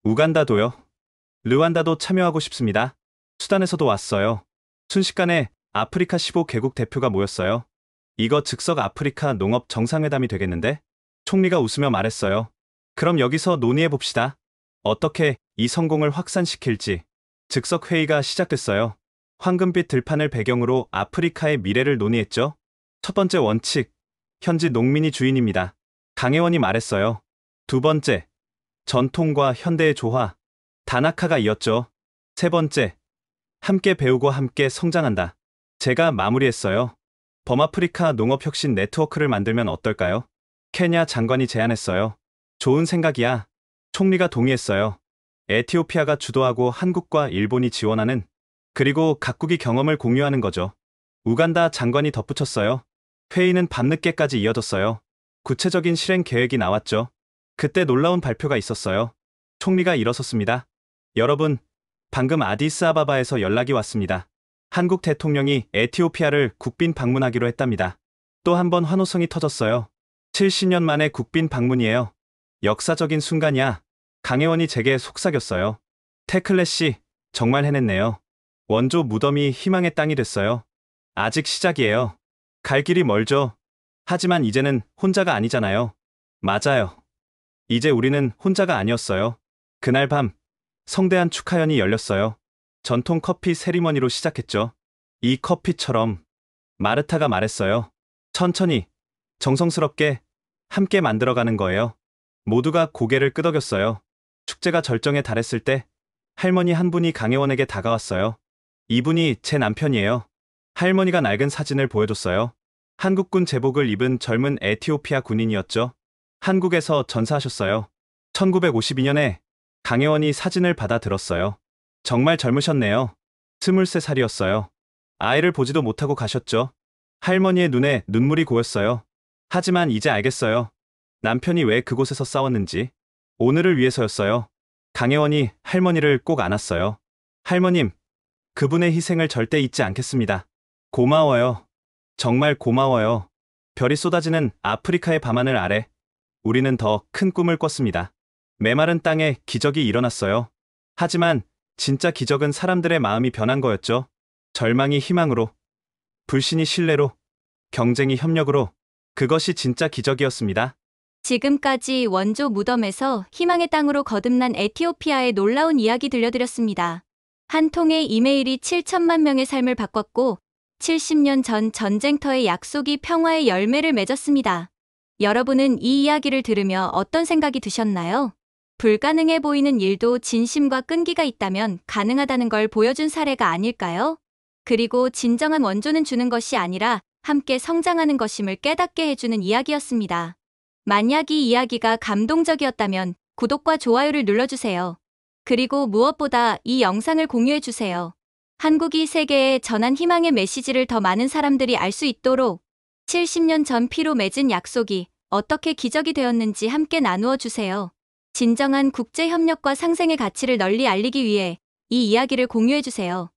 우간다도요. 르완다도 참여하고 싶습니다. 수단에서도 왔어요. 순식간에 아프리카 15개국 대표가 모였어요. 이거 즉석 아프리카 농업 정상회담이 되겠는데? 총리가 웃으며 말했어요. 그럼 여기서 논의해봅시다. 어떻게 이 성공을 확산시킬지. 즉석 회의가 시작됐어요. 황금빛 들판을 배경으로 아프리카의 미래를 논의했죠. 첫 번째 원칙, 현지 농민이 주인입니다. 강혜원이 말했어요. 두 번째, 전통과 현대의 조화. 다나카가 이었죠. 세 번째, 함께 배우고 함께 성장한다. 제가 마무리했어요. 범아프리카 농업혁신 네트워크를 만들면 어떨까요? 케냐 장관이 제안했어요. 좋은 생각이야. 총리가 동의했어요. 에티오피아가 주도하고 한국과 일본이 지원하는, 그리고 각국이 경험을 공유하는 거죠. 우간다 장관이 덧붙였어요. 회의는 밤늦게까지 이어졌어요. 구체적인 실행 계획이 나왔죠. 그때 놀라운 발표가 있었어요. 총리가 일어섰습니다. 여러분, 방금 아디스아바바에서 연락이 왔습니다. 한국 대통령이 에티오피아를 국빈 방문하기로 했답니다. 또 한 번 환호성이 터졌어요. 70년 만에 국빈 방문이에요. 역사적인 순간이야. 강혜원이 제게 속삭였어요. 테클레 씨, 정말 해냈네요. 원조 무덤이 희망의 땅이 됐어요. 아직 시작이에요. 갈 길이 멀죠. 하지만 이제는 혼자가 아니잖아요. 맞아요. 이제 우리는 혼자가 아니었어요. 그날 밤, 성대한 축하연이 열렸어요. 전통 커피 세리머니로 시작했죠. 이 커피처럼, 마르타가 말했어요. 천천히, 정성스럽게, 함께 만들어가는 거예요. 모두가 고개를 끄덕였어요. 축제가 절정에 달했을 때, 할머니 한 분이 강혜원에게 다가왔어요. 이분이 제 남편이에요. 할머니가 낡은 사진을 보여줬어요. 한국군 제복을 입은 젊은 에티오피아 군인이었죠. 한국에서 전사하셨어요. 1952년에 강혜원이 사진을 받아 들었어요. 정말 젊으셨네요. 23살이었어요. 아이를 보지도 못하고 가셨죠. 할머니의 눈에 눈물이 고였어요. 하지만 이제 알겠어요. 남편이 왜 그곳에서 싸웠는지. 오늘을 위해서였어요. 강혜원이 할머니를 꼭 안았어요. 할머님, 그분의 희생을 절대 잊지 않겠습니다. 고마워요. 정말 고마워요. 별이 쏟아지는 아프리카의 밤하늘 아래 우리는 더 큰 꿈을 꿨습니다. 메마른 땅에 기적이 일어났어요. 하지만 진짜 기적은 사람들의 마음이 변한 거였죠. 절망이 희망으로, 불신이 신뢰로, 경쟁이 협력으로. 그것이 진짜 기적이었습니다. 지금까지 원조 무덤에서 희망의 땅으로 거듭난 에티오피아의 놀라운 이야기 들려드렸습니다. 한 통의 이메일이 7천만 명의 삶을 바꿨고 70년 전 전쟁터의 약속이 평화의 열매를 맺었습니다. 여러분은 이 이야기를 들으며 어떤 생각이 드셨나요? 불가능해 보이는 일도 진심과 끈기가 있다면 가능하다는 걸 보여준 사례가 아닐까요? 그리고 진정한 원조는 주는 것이 아니라 함께 성장하는 것임을 깨닫게 해주는 이야기였습니다. 만약 이 이야기가 감동적이었다면 구독과 좋아요를 눌러주세요. 그리고 무엇보다 이 영상을 공유해주세요. 한국이 세계에 전한 희망의 메시지를 더 많은 사람들이 알 수 있도록 70년 전 피로 맺은 약속이 어떻게 기적이 되었는지 함께 나누어 주세요. 진정한 국제협력과 상생의 가치를 널리 알리기 위해 이 이야기를 공유해주세요.